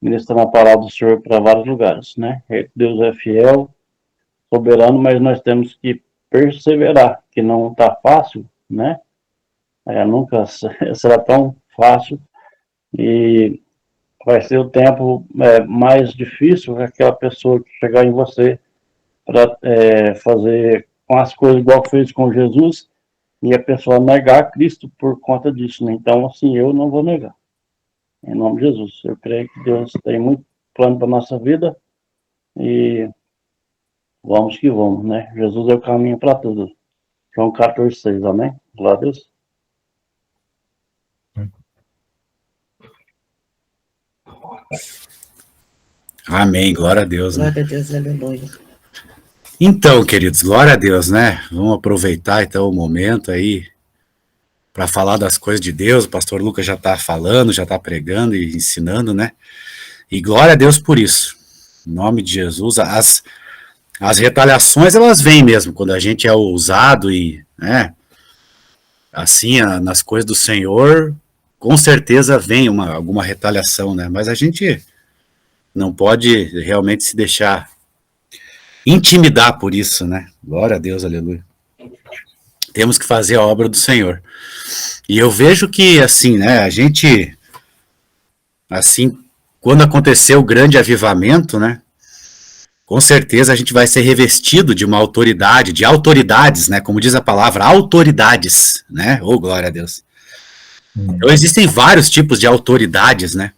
S7: ministrando a palavra do Senhor para vários lugares, né? Deus é fiel, soberano, mas nós temos que perseverar, que não está fácil, né? Nunca será tão fácil e vai ser o tempo mais difícil que aquela pessoa que chegar em você para fazer com as coisas igual fez com Jesus e a pessoa negar Cristo por conta disso, né? Então, assim, eu não vou negar. Em nome de Jesus. Eu creio que Deus tem muito plano para a nossa vida e vamos que vamos, né? Jesus é o caminho para tudo. João 14,6, amém? Glória a Deus.
S3: Amém, glória a Deus.
S5: Glória a Deus, aleluia.
S3: Então, queridos, glória a Deus, né? Vamos aproveitar então o momento aí para falar das coisas de Deus. O pastor Lucas já está falando, já está pregando e ensinando, né? E glória a Deus por isso. Em nome de Jesus, as retaliações, elas vêm mesmo, quando a gente é ousado e, né, assim, nas coisas do Senhor, com certeza vem alguma retaliação, né? Mas a gente não pode realmente se deixar intimidar por isso, né? Glória a Deus, aleluia. Temos que fazer a obra do Senhor. E eu vejo que, assim, né, a gente, assim, quando aconteceu o grande avivamento, né, com certeza a gente vai ser revestido de uma autoridade, de autoridades, né, como diz a palavra, autoridades, né, oh, glória a Deus. Então, existem vários tipos de autoridades, né?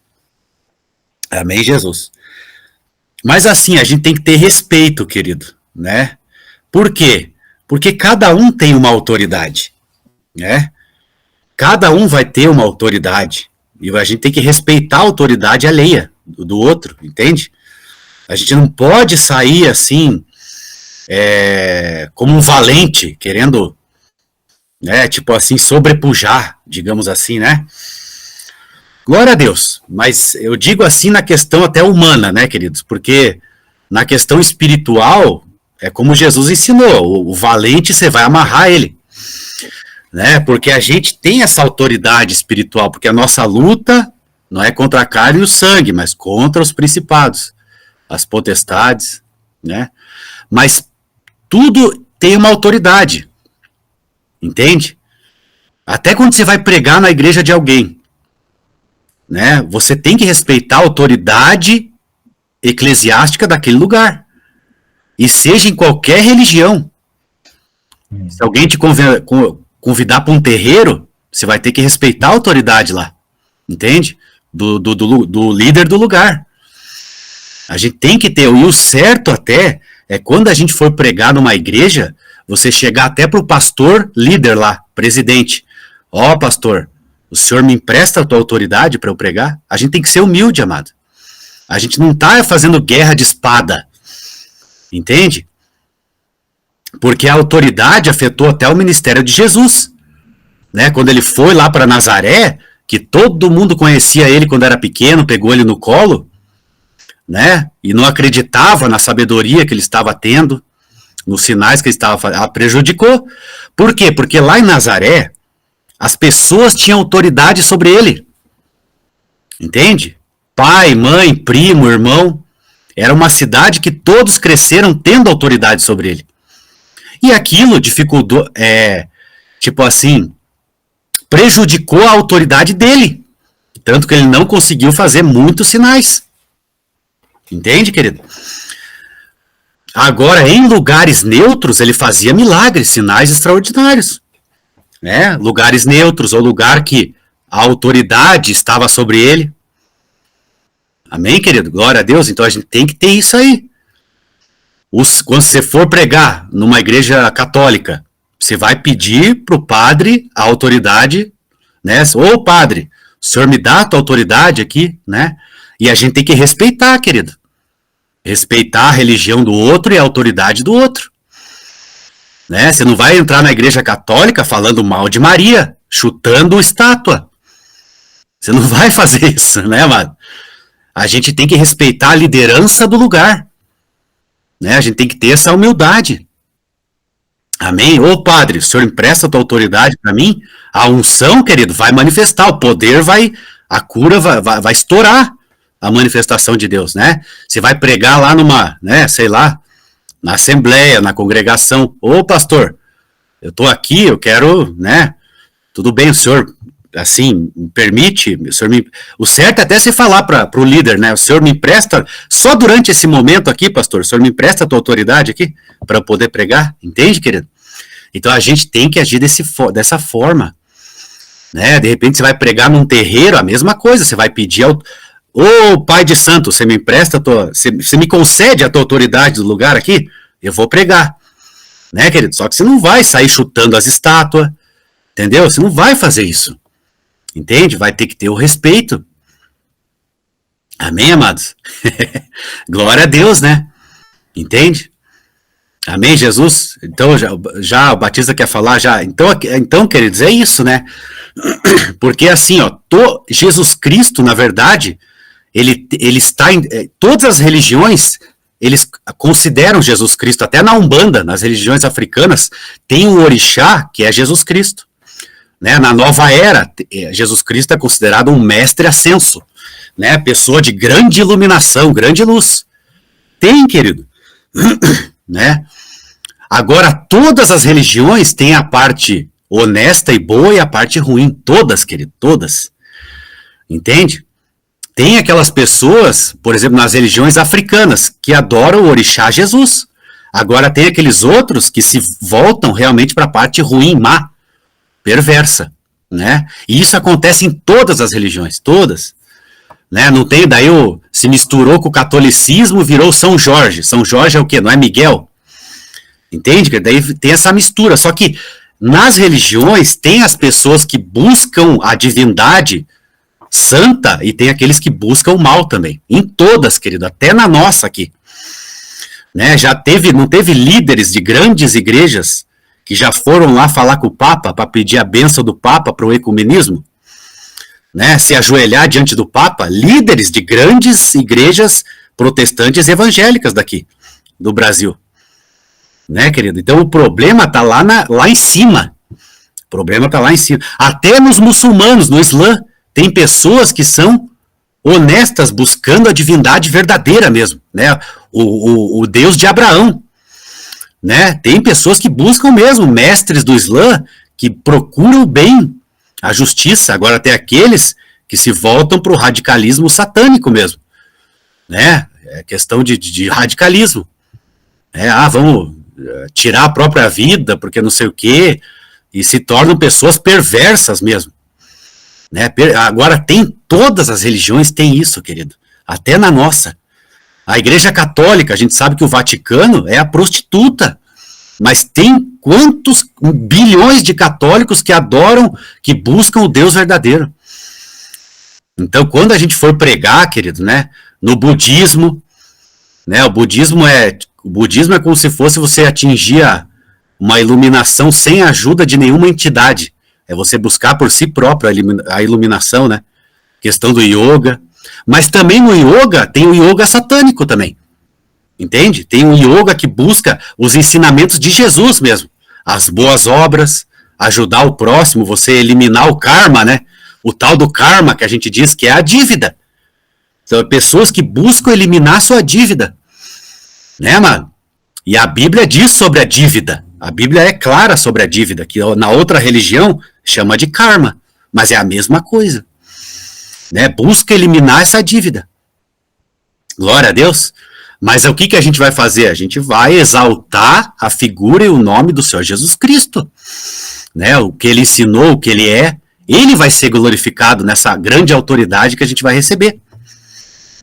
S3: Amém, Jesus? Mas assim, a gente tem que ter respeito, querido, né? Por quê? Porque cada um tem uma autoridade, né? Cada um vai ter uma autoridade. E a gente tem que respeitar a autoridade alheia do outro, entende? A gente não pode sair assim, como um valente, querendo, né, tipo assim, sobrepujar, digamos assim, né? Glória a Deus. Mas eu digo assim na questão até humana, né, queridos? Porque na questão espiritual, é como Jesus ensinou, o valente você vai amarrar ele, né? Porque a gente tem essa autoridade espiritual, porque a nossa luta não é contra a carne e o sangue, mas contra os principados, as potestades, né? Mas tudo tem uma autoridade, entende? Até quando você vai pregar na igreja de alguém, né? Você tem que respeitar a autoridade eclesiástica daquele lugar. E seja em qualquer religião. Se alguém te convidar para um terreiro, você vai ter que respeitar a autoridade lá. Entende? Do líder do lugar. A gente tem que ter, e o certo até, é quando a gente for pregar numa igreja, você chegar até para o pastor líder lá, presidente. Ó, pastor, o senhor me empresta a tua autoridade para eu pregar? A gente tem que ser humilde, amado. A gente não está fazendo guerra de espada. Entende? Porque a autoridade afetou até o ministério de Jesus, né? Quando ele foi lá para Nazaré, que todo mundo conhecia ele quando era pequeno, pegou ele no colo, né? E não acreditava na sabedoria que ele estava tendo, nos sinais que ele estava fazendo, prejudicou. Por quê? Porque lá em Nazaré, as pessoas tinham autoridade sobre ele. Entende? Pai, mãe, primo, irmão. Era uma cidade que todos cresceram tendo autoridade sobre ele. E aquilo dificultou, tipo assim, prejudicou a autoridade dele. Tanto que ele não conseguiu fazer muitos sinais. Entende, querido? Agora, em lugares neutros, ele fazia milagres, sinais extraordinários. Né? Lugares neutros, ou lugar que a autoridade estava sobre ele. Amém, querido? Glória a Deus. Então a gente tem que ter isso aí. Quando você for pregar numa igreja católica, você vai pedir para o padre a autoridade, né? Ô padre, o senhor me dá a tua autoridade aqui, né? E a gente tem que respeitar, querido. Respeitar a religião do outro e a autoridade do outro. Né? Você não vai entrar na igreja católica falando mal de Maria, chutando estátua. Você não vai fazer isso, né, amado? A gente tem que respeitar a liderança do lugar. Né? A gente tem que ter essa humildade. Amém? Ô padre, o senhor empresta a tua autoridade para mim? A unção, querido, vai manifestar. O poder a cura vai estourar a manifestação de Deus, né? Você vai pregar lá numa, né, sei lá, na assembleia, na congregação. Ô pastor, eu tô aqui, eu quero, né? Tudo bem, o senhor... assim, me permite, o certo é até você falar para o líder, né, o senhor me empresta, só durante esse momento aqui, pastor, o senhor me empresta a tua autoridade aqui, para eu poder pregar, entende, querido? Então a gente tem que agir dessa forma, né, de repente você vai pregar num terreiro, a mesma coisa, você vai pedir ô pai de santo, você me empresta você me concede a tua autoridade do lugar aqui, eu vou pregar, né, querido, só que você não vai sair chutando as estátuas, entendeu? Você não vai fazer isso. Entende? Vai ter que ter o respeito. Amém, amados? Glória a Deus, né? Entende? Amém, Jesus? Então, já o Batista quer falar já. Então, queridos, é isso, né? Porque assim, ó, Jesus Cristo, na verdade, ele está em todas as religiões, eles consideram Jesus Cristo, até na Umbanda, nas religiões africanas, tem um orixá que é Jesus Cristo. Né, na nova era, Jesus Cristo é considerado um mestre ascenso, né, pessoa de grande iluminação, grande luz. Tem, querido. Né? Agora, todas as religiões têm a parte honesta e boa e a parte ruim. Todas, querido, todas. Entende? Tem aquelas pessoas, por exemplo, nas religiões africanas, que adoram o orixá Jesus. Agora, tem aqueles outros que se voltam realmente para a parte ruim, má, perversa, né? E isso acontece em todas as religiões, todas. Né? Não tem, daí se misturou com o catolicismo, virou São Jorge. São Jorge é o quê? Não é Miguel? Entende? Daí tem essa mistura. Só que nas religiões tem as pessoas que buscam a divindade santa e tem aqueles que buscam o mal também. Em todas, querido, até na nossa aqui. Né? Não teve líderes de grandes igrejas que já foram lá falar com o Papa para pedir a bênção do Papa para o ecumenismo? Né? Se ajoelhar diante do Papa, líderes de grandes igrejas protestantes evangélicas daqui, do Brasil. Né, querido? Então o problema está lá em cima. O problema está lá em cima. Até nos muçulmanos, no Islã, tem pessoas que são honestas, buscando a divindade verdadeira mesmo, né? O Deus de Abraão. Né? Tem pessoas que buscam mesmo, mestres do Islã, que procuram o bem, a justiça. Agora tem aqueles que se voltam para o radicalismo satânico mesmo. Né? É questão de radicalismo. Vamos tirar a própria vida, porque não sei o quê, e se tornam pessoas perversas mesmo. Né? Agora tem, todas as religiões têm isso, querido, até na nossa. A Igreja Católica, a gente sabe que o Vaticano é a prostituta, mas tem quantos bilhões de católicos que adoram, que buscam o Deus verdadeiro. Então, quando a gente for pregar, querido, né, no budismo, né, o budismo é como se fosse você atingir uma iluminação sem a ajuda de nenhuma entidade. É você buscar por si próprio a iluminação, né? Questão do yoga. Mas também no yoga, tem o yoga satânico também. Entende? Tem um yoga que busca os ensinamentos de Jesus mesmo. As boas obras, ajudar o próximo, você eliminar o karma, né? O tal do karma que a gente diz que é a dívida. São pessoas que buscam eliminar sua dívida. Né, mano? E a Bíblia diz sobre a dívida. A Bíblia é clara sobre a dívida, que na outra religião chama de karma, mas é a mesma coisa. Né? Busca eliminar essa dívida. Glória a Deus. Mas o que a gente vai fazer? A gente vai exaltar a figura e o nome do Senhor Jesus Cristo. Né? O que ele ensinou, o que ele é, ele vai ser glorificado nessa grande autoridade que a gente vai receber.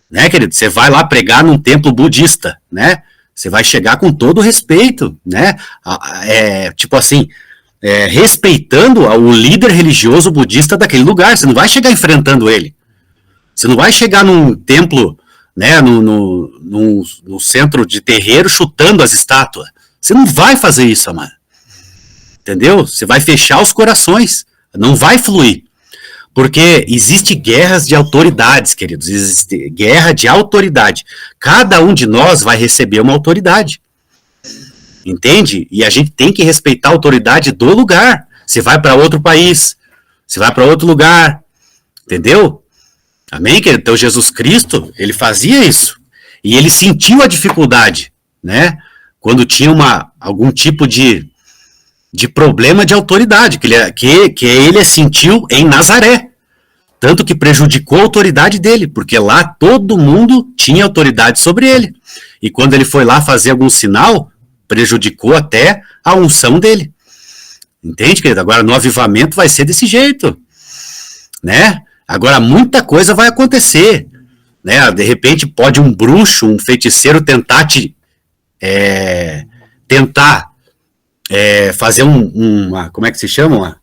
S3: Né, querido? Você vai lá pregar num templo budista, né? Você vai chegar com todo respeito, né? Tipo assim, respeitando o líder religioso budista daquele lugar. Você não vai chegar enfrentando ele. Você não vai chegar num templo, né? No centro de terreiro chutando as estátuas. Você não vai fazer isso, amado. Entendeu? Você vai fechar os corações. Não vai fluir. Porque existe guerras de autoridades, queridos, existe guerra de autoridade. Cada um de nós vai receber uma autoridade. Entende? E a gente tem que respeitar a autoridade do lugar. Você vai para outro país, você vai para outro lugar, entendeu? Amém, querido? Então Jesus Cristo, ele fazia isso. E ele sentiu a dificuldade, né? Quando tinha algum tipo de problema de autoridade, que ele sentiu em Nazaré. Tanto que prejudicou a autoridade dele, porque lá todo mundo tinha autoridade sobre ele. E quando ele foi lá fazer algum sinal, prejudicou até a unção dele. Entende, querido? Agora no avivamento vai ser desse jeito. Né? Agora muita coisa vai acontecer. Né? De repente pode um bruxo, um feiticeiro tentar fazer uma, como é que se chama?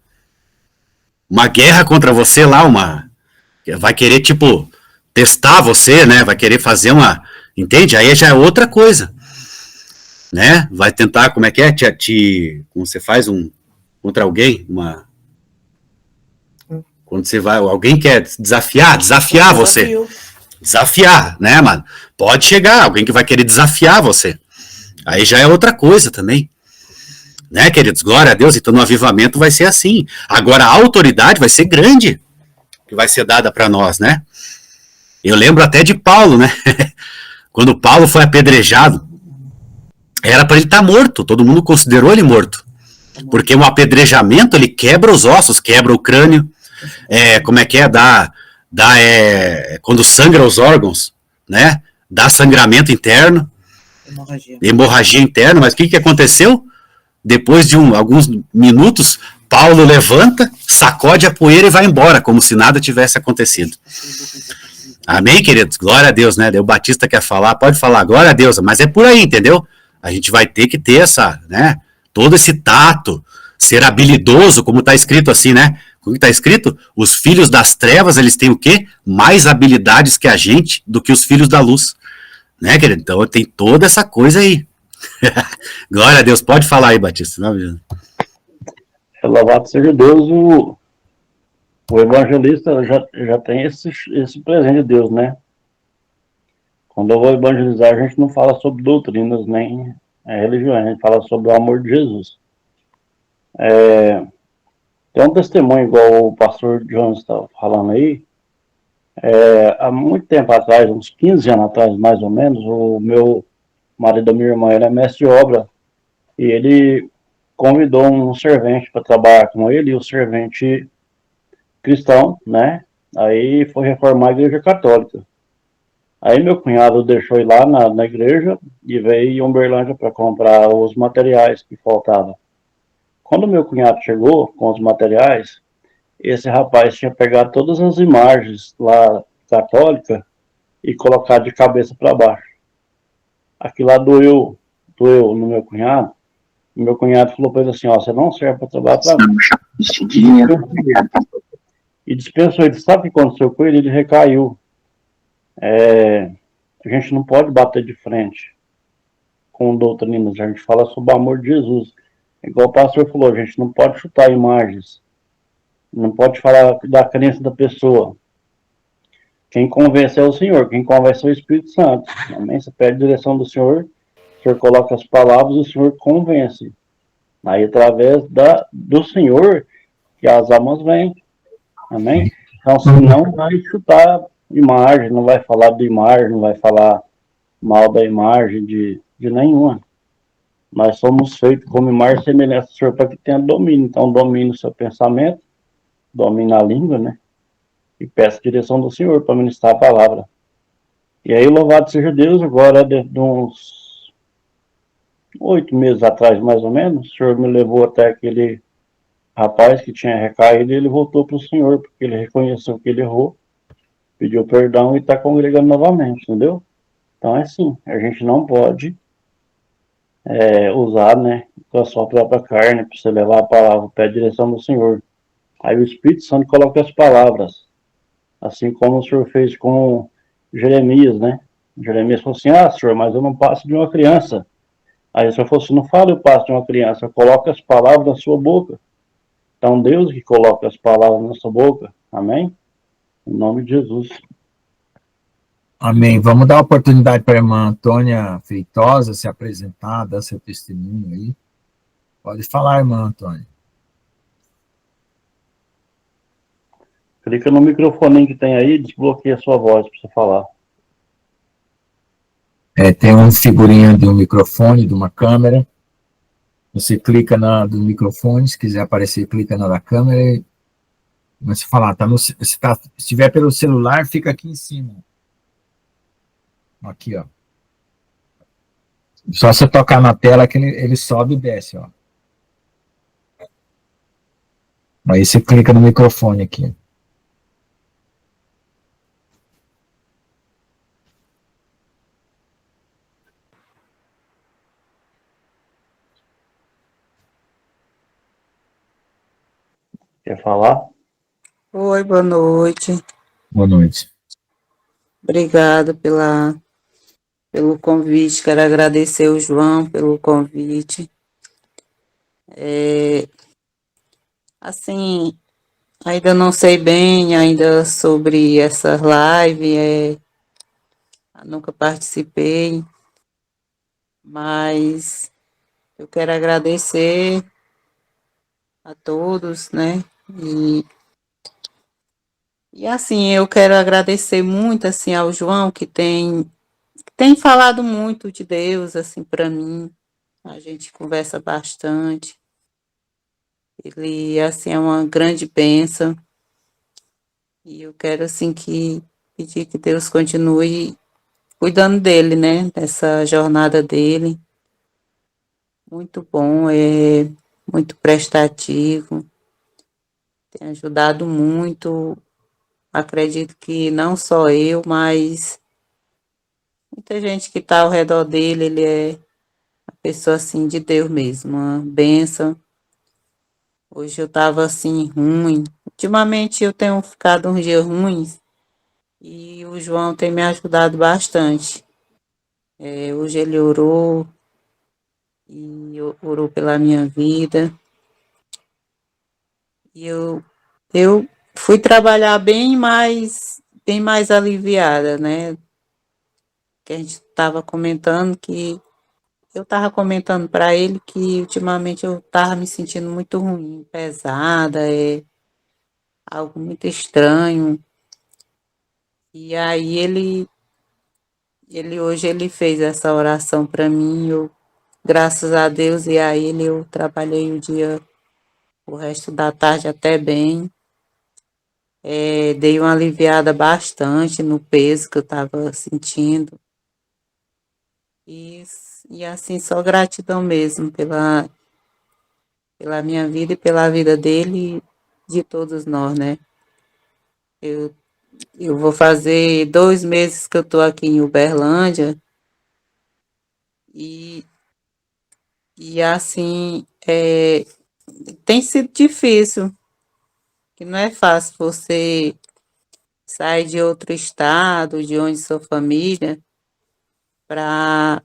S3: Uma guerra contra você lá, vai querer, tipo, testar você, né? Vai querer fazer entende? Aí já é outra coisa. Né? Vai tentar, como é que é? Como você faz contra alguém? Quando você vai, alguém quer desafiar você. Desafiar, né, mano? Pode chegar, alguém que vai querer desafiar você. Aí já é outra coisa também. Né, queridos? Glória a Deus. Então no avivamento vai ser assim. Agora a autoridade vai ser grande, que vai ser dada para nós, né? Eu lembro até de Paulo, né? Quando Paulo foi apedrejado, era para ele estar morto. Todo mundo considerou ele morto. Porque um apedrejamento, ele quebra os ossos, quebra o crânio. Como é que é? Quando sangra os órgãos, né? Dá sangramento interno. Hemorragia interna. Mas o que aconteceu? Depois de alguns minutos, Paulo levanta, sacode a poeira e vai embora, como se nada tivesse acontecido. Amém, queridos? Glória a Deus, né? O Batista quer falar, pode falar, glória a Deus, mas é por aí, entendeu? A gente vai ter que ter essa, né? Todo esse tato, ser habilidoso, como está escrito assim, né? Como está escrito? Os filhos das trevas, eles têm o quê? Mais habilidades que a gente do que os filhos da luz. Né, querido? Então tem toda essa coisa aí. Glória a Deus. Pode falar aí, Batista. Não,
S7: louvado seja Deus, o evangelista já tem esse presente de Deus, né? Quando eu vou evangelizar, a gente não fala sobre doutrinas, nem religiões, a gente fala sobre o amor de Jesus. Tem um testemunho, igual o pastor Jones estava falando aí, há muito tempo atrás, uns 15 anos atrás, mais ou menos, o meu marido da minha irmã, ele é mestre de obra, e ele convidou um servente para trabalhar com ele, e o servente cristão, né? Aí foi reformar a igreja católica. Aí meu cunhado deixou ir lá na igreja e veio em Uberlândia para comprar os materiais que faltavam. Quando meu cunhado chegou com os materiais, esse rapaz tinha pegado todas as imagens lá católica e colocado de cabeça para baixo. Aquilo lá doeu no meu cunhado. E meu cunhado falou para ele assim, ó, você não serve para trabalhar para mim. E dispensou ele. Sabe o que aconteceu com ele? Ele recaiu. A gente não pode bater de frente com doutrinas. A gente fala sobre o amor de Jesus. Igual o pastor falou, a gente não pode chutar imagens. Não pode falar da crença da pessoa. Quem convence é o Senhor, quem convence é o Espírito Santo. Amém? Você pede a direção do Senhor, o Senhor coloca as palavras, o Senhor convence. Aí, através do Senhor, que as almas vêm. Amém? Então, você não vai chutar imagem, não vai falar de imagem, não vai falar mal da imagem de nenhuma. Nós somos feitos como imagem e semelhança do Senhor para que tenha domínio. Então, domine o seu pensamento, domine a língua, né? E peça a direção do Senhor para ministrar a palavra. E aí, louvado seja Deus, agora de uns 8 meses atrás, mais ou menos, o Senhor me levou até aquele rapaz que tinha recaído e ele voltou para o Senhor, porque ele reconheceu que ele errou, pediu perdão e está congregando novamente, entendeu? Então é assim, a gente não pode usar, né, a sua própria carne para você levar a palavra, pede a direção do Senhor. Aí o Espírito Santo coloca as palavras, assim como o Senhor fez com Jeremias, né? Jeremias falou assim, Senhor, mas eu não passo de uma criança. Aí o Senhor falou assim, não fale eu passo de uma criança, coloca as palavras na sua boca. Então Deus que coloca as palavras na sua boca, amém? Em nome de Jesus.
S2: Amém. Vamos dar a oportunidade para a irmã Antônia Feitosa se apresentar, dar seu testemunho aí. Pode falar, irmã Antônia.
S7: Clica no microfone que tem aí e desbloqueia a sua voz para você falar.
S2: Tem uma figurinha de um microfone, de uma câmera. Você clica do microfone, se quiser aparecer, clica na da câmera e começa a falar. Se estiver pelo celular, fica aqui em cima. Aqui, ó. Só você tocar na tela que ele sobe e desce, ó. Aí você clica no microfone aqui.
S7: Quer falar?
S8: Oi, boa noite.
S2: Boa noite.
S8: Obrigada pelo convite. Quero agradecer o João pelo convite. Assim, ainda não sei bem ainda sobre essa live, nunca participei, mas eu quero agradecer a todos, né? E assim, eu quero agradecer muito assim ao João que tem falado muito de Deus assim para mim. A gente conversa bastante. Ele assim é uma grande bênção. E eu quero assim pedir que Deus continue cuidando dele, né? Dessa jornada dele. Muito bom, muito prestativo. tem ajudado muito. Acredito que não só eu, mas muita gente que está ao redor dele, ele é uma pessoa assim de Deus mesmo, uma bênção. Hoje eu estava assim ruim. Ultimamente eu tenho ficado uns dias ruins e o João tem me ajudado bastante. Hoje ele orou e orou pela minha vida. E eu fui trabalhar bem mais aliviada, né? Que a gente estava comentando que eu estava comentando para ele que ultimamente eu estava me sentindo muito ruim, pesada, algo muito estranho. E aí hoje ele fez essa oração para mim, graças a Deus e a ele eu trabalhei o resto da tarde até bem. Dei uma aliviada bastante no peso que eu estava sentindo. E assim, só gratidão mesmo pela minha vida e pela vida dele e de todos nós, né? Eu vou fazer 2 meses que eu estou aqui em Uberlândia e assim, tem sido difícil, que não é fácil você sair de outro estado, de onde sua família, para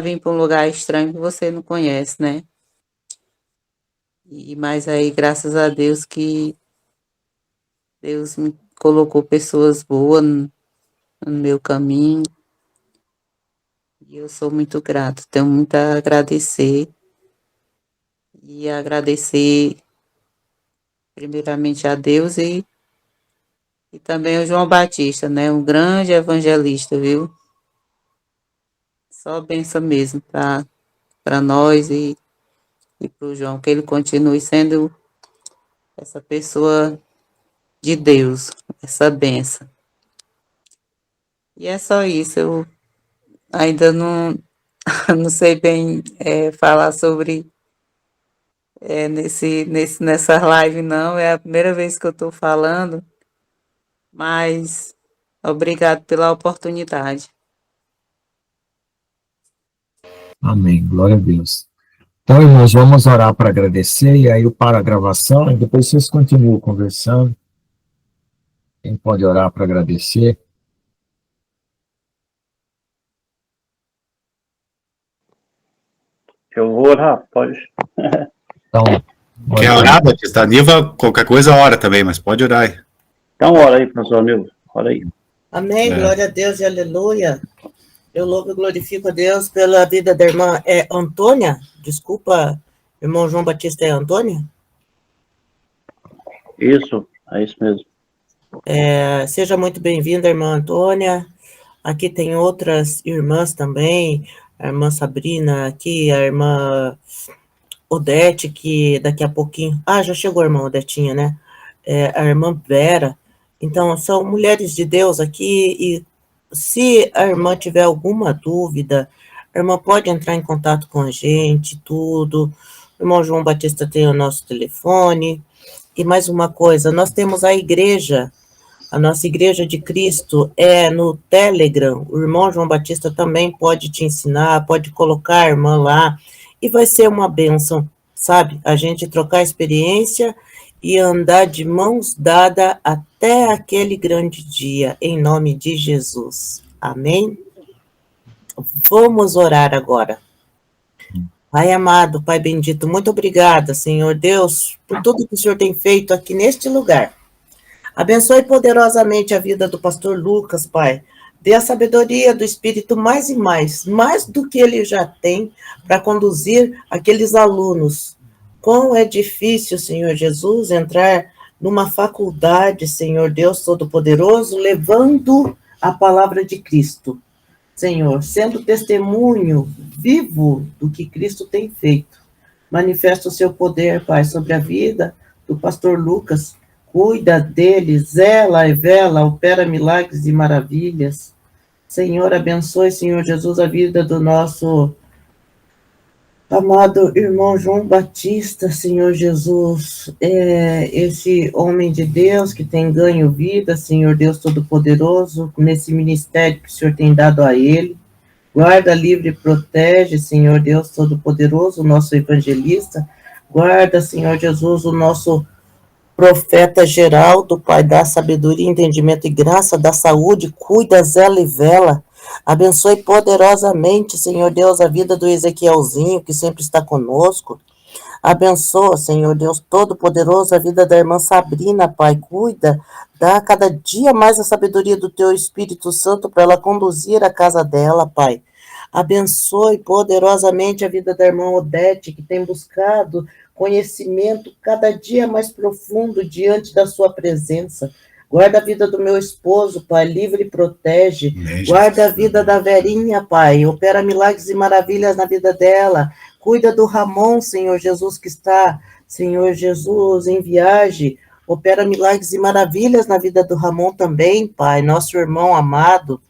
S8: vir para um lugar estranho que você não conhece, né? Mas aí, graças a Deus que Deus me colocou pessoas boas no meu caminho. E eu sou muito grato, tenho muito a agradecer. E agradecer primeiramente a Deus e também ao João Batista, né? Um grande evangelista, viu? Só bênção mesmo para nós e para o João, que ele continue sendo essa pessoa de Deus, essa bênção. E é só isso, eu ainda não sei bem falar sobre nessa live, não, é a primeira vez que eu estou falando, mas obrigado pela oportunidade.
S2: Amém, glória a Deus. Então, irmãos, vamos orar para agradecer, e aí eu paro a gravação, e depois vocês continuam conversando. Quem pode orar para agradecer?
S7: Eu vou orar, pode.
S2: Então,
S3: quer orar, Batista? A Niva, qualquer coisa, ora também, mas pode orar aí.
S7: Então, ora aí, pastor amigo. Ora aí.
S5: Amém, glória a Deus e aleluia. Eu louvo e glorifico a Deus pela vida da irmã Antônia. Desculpa, irmão João Batista, é Antônia?
S7: Isso, é isso mesmo.
S5: Seja muito bem-vinda, irmã Antônia. Aqui tem outras irmãs também, a irmã Sabrina aqui, a irmã Odete, que daqui a pouquinho... já chegou a irmã Odetinha, né? A irmã Vera. Então, são mulheres de Deus aqui, e se a irmã tiver alguma dúvida, a irmã pode entrar em contato com a gente, tudo. O irmão João Batista tem o nosso telefone. E mais uma coisa, nós temos a igreja, a nossa Igreja de Cristo no Telegram. O irmão João Batista também pode te ensinar, pode colocar a irmã lá, e vai ser uma bênção, sabe? A gente trocar experiência e andar de mãos dadas até aquele grande dia, em nome de Jesus. Amém? Vamos orar agora. Pai amado, Pai bendito, muito obrigada, Senhor Deus, por tudo que o Senhor tem feito aqui neste lugar. Abençoe poderosamente a vida do pastor Lucas, Pai. Dê a sabedoria do Espírito mais e mais do que ele já tem, para conduzir aqueles alunos. Quão é difícil, Senhor Jesus, entrar numa faculdade, Senhor Deus Todo-Poderoso, levando a palavra de Cristo. Senhor, sendo testemunho vivo do que Cristo tem feito. Manifesta o seu poder, Pai, sobre a vida do pastor Lucas. Cuida dele, zela e vela, opera milagres e maravilhas. Senhor, abençoe, Senhor Jesus, a vida do nosso Amado irmão João Batista, Senhor Jesus, esse homem de Deus que tem ganho vida, Senhor Deus Todo-Poderoso, nesse ministério que o Senhor tem dado a ele. Guarda, livre e protege, Senhor Deus Todo-Poderoso, o nosso evangelista. Guarda, Senhor Jesus, o nosso profeta Geraldo, Pai, dá sabedoria, entendimento e graça, dá saúde, cuida, zela e vela. Abençoe poderosamente, Senhor Deus, a vida do Ezequielzinho, que sempre está conosco. Abençoa, Senhor Deus Todo-Poderoso, a vida da irmã Sabrina, Pai. Cuida, dá cada dia mais a sabedoria do Teu Espírito Santo para ela conduzir a casa dela, Pai. Abençoe poderosamente a vida da irmã Odete, que tem buscado conhecimento cada dia mais profundo diante da sua presença. Guarda a vida do meu esposo, Pai, livre e protege. Guarda a vida da Verinha, Pai, opera milagres e maravilhas na vida dela. Cuida do Ramon, Senhor Jesus, que está, Senhor Jesus, em viagem. Opera milagres e maravilhas na vida do Ramon também, Pai, nosso irmão amado.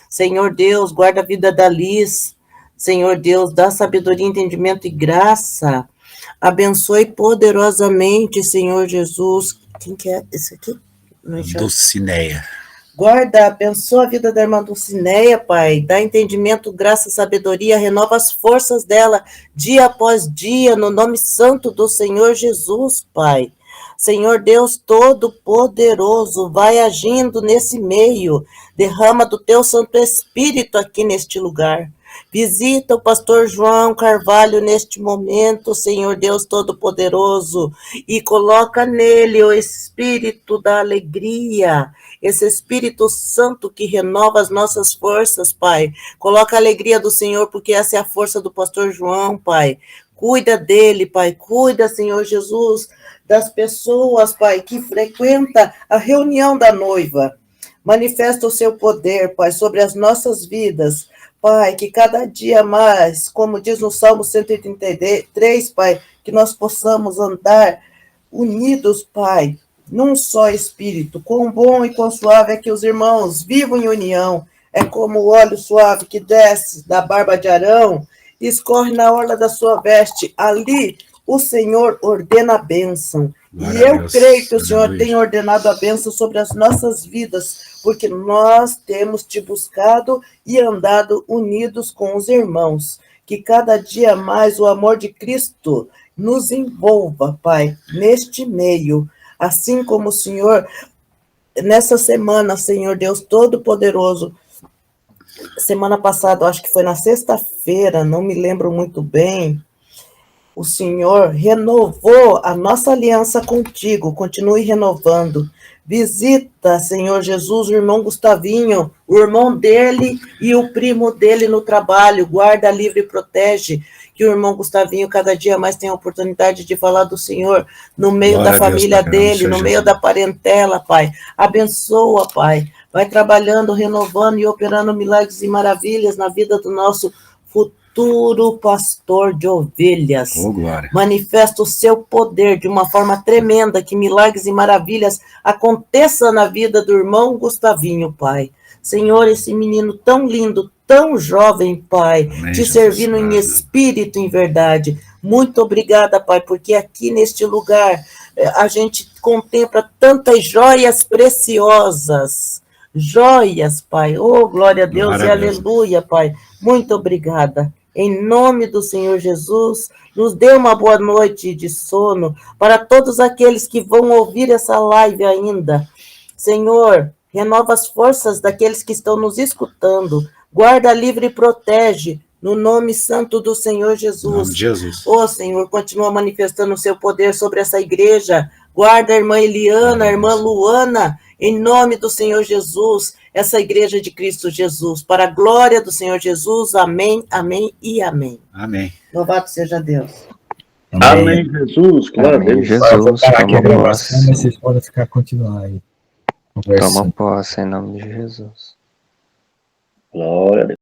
S5: Senhor Deus, guarda a vida da Liz. Senhor Deus, dá sabedoria, entendimento e graça. Abençoe poderosamente, Senhor Jesus. Quem que é esse aqui?
S3: Dulcineia.
S5: Guarda, abençoa a vida da irmã Dulcineia, Pai. Dá entendimento, graça, sabedoria. Renova as forças dela dia após dia, no nome santo do Senhor Jesus, Pai. Senhor Deus Todo-Poderoso, vai agindo nesse meio. Derrama do Teu Santo Espírito aqui neste lugar. Visita o pastor João Carvalho neste momento, Senhor Deus Todo-Poderoso, e coloca nele o espírito da alegria, esse Espírito Santo que renova as nossas forças, Pai. Coloca a alegria do Senhor, porque essa é a força do pastor João, Pai. Cuida dele, Pai. Cuida, Senhor Jesus, das pessoas, Pai, que frequentam a reunião da noiva. Manifesta o seu poder, Pai, sobre as nossas vidas. Pai, que cada dia mais, como diz no Salmo 133, Pai, que nós possamos andar unidos, Pai, num só espírito. Quão bom e quão suave é que os irmãos vivam em união. É como o óleo suave que desce da barba de Arão e escorre na orla da sua veste. Ali o Senhor ordena a bênção. E eu creio que o Senhor tem ordenado a bênção sobre as nossas vidas, porque nós temos te buscado e andado unidos com os irmãos. Que cada dia mais o amor de Cristo nos envolva, Pai, neste meio. Assim como o Senhor, nessa semana, Senhor Deus Todo-Poderoso, semana passada, acho que foi na sexta-feira, não me lembro muito bem, o Senhor renovou a nossa aliança contigo, continue renovando. Visita, Senhor Jesus, o irmão Gustavinho, o irmão dele e o primo dele no trabalho. Guarda, livre e protege. Que o irmão Gustavinho cada dia mais tenha a oportunidade de falar do Senhor no meio Glória da família dele, no meio da parentela, Pai. Abençoa, Pai. Vai trabalhando, renovando e operando milagres e maravilhas na vida do nosso futuro pastor de ovelhas. Manifesta o seu poder de uma forma tremenda, que milagres e maravilhas aconteçam na vida do irmão Gustavinho, Pai. Senhor, esse menino tão lindo, tão jovem, Pai, Amém, te servindo em espírito e em verdade. Muito obrigada, Pai, porque aqui neste lugar a gente contempla tantas joias preciosas. Joias, Pai. Oh, glória a Deus e aleluia, Pai. Muito obrigada. Em nome do Senhor Jesus, nos dê uma boa noite de sono para todos aqueles que vão ouvir essa live ainda. Senhor, renova as forças daqueles que estão nos escutando. Guarda, livre e protege, no nome santo do Senhor Jesus. Ó Senhor, continua manifestando o seu poder sobre essa igreja. Guarda a irmã Eliana, a irmã Luana, em nome do Senhor Jesus, essa igreja de Cristo Jesus, para a glória do Senhor Jesus. Amém, amém e amém.
S3: Amém.
S5: Louvado seja Deus.
S7: Amém, Jesus. Glória a Deus.
S1: Jesus, toma posse.
S2: Vocês podem ficar continuar aí.
S1: Toma posse em nome de Jesus.
S7: Glória a Deus.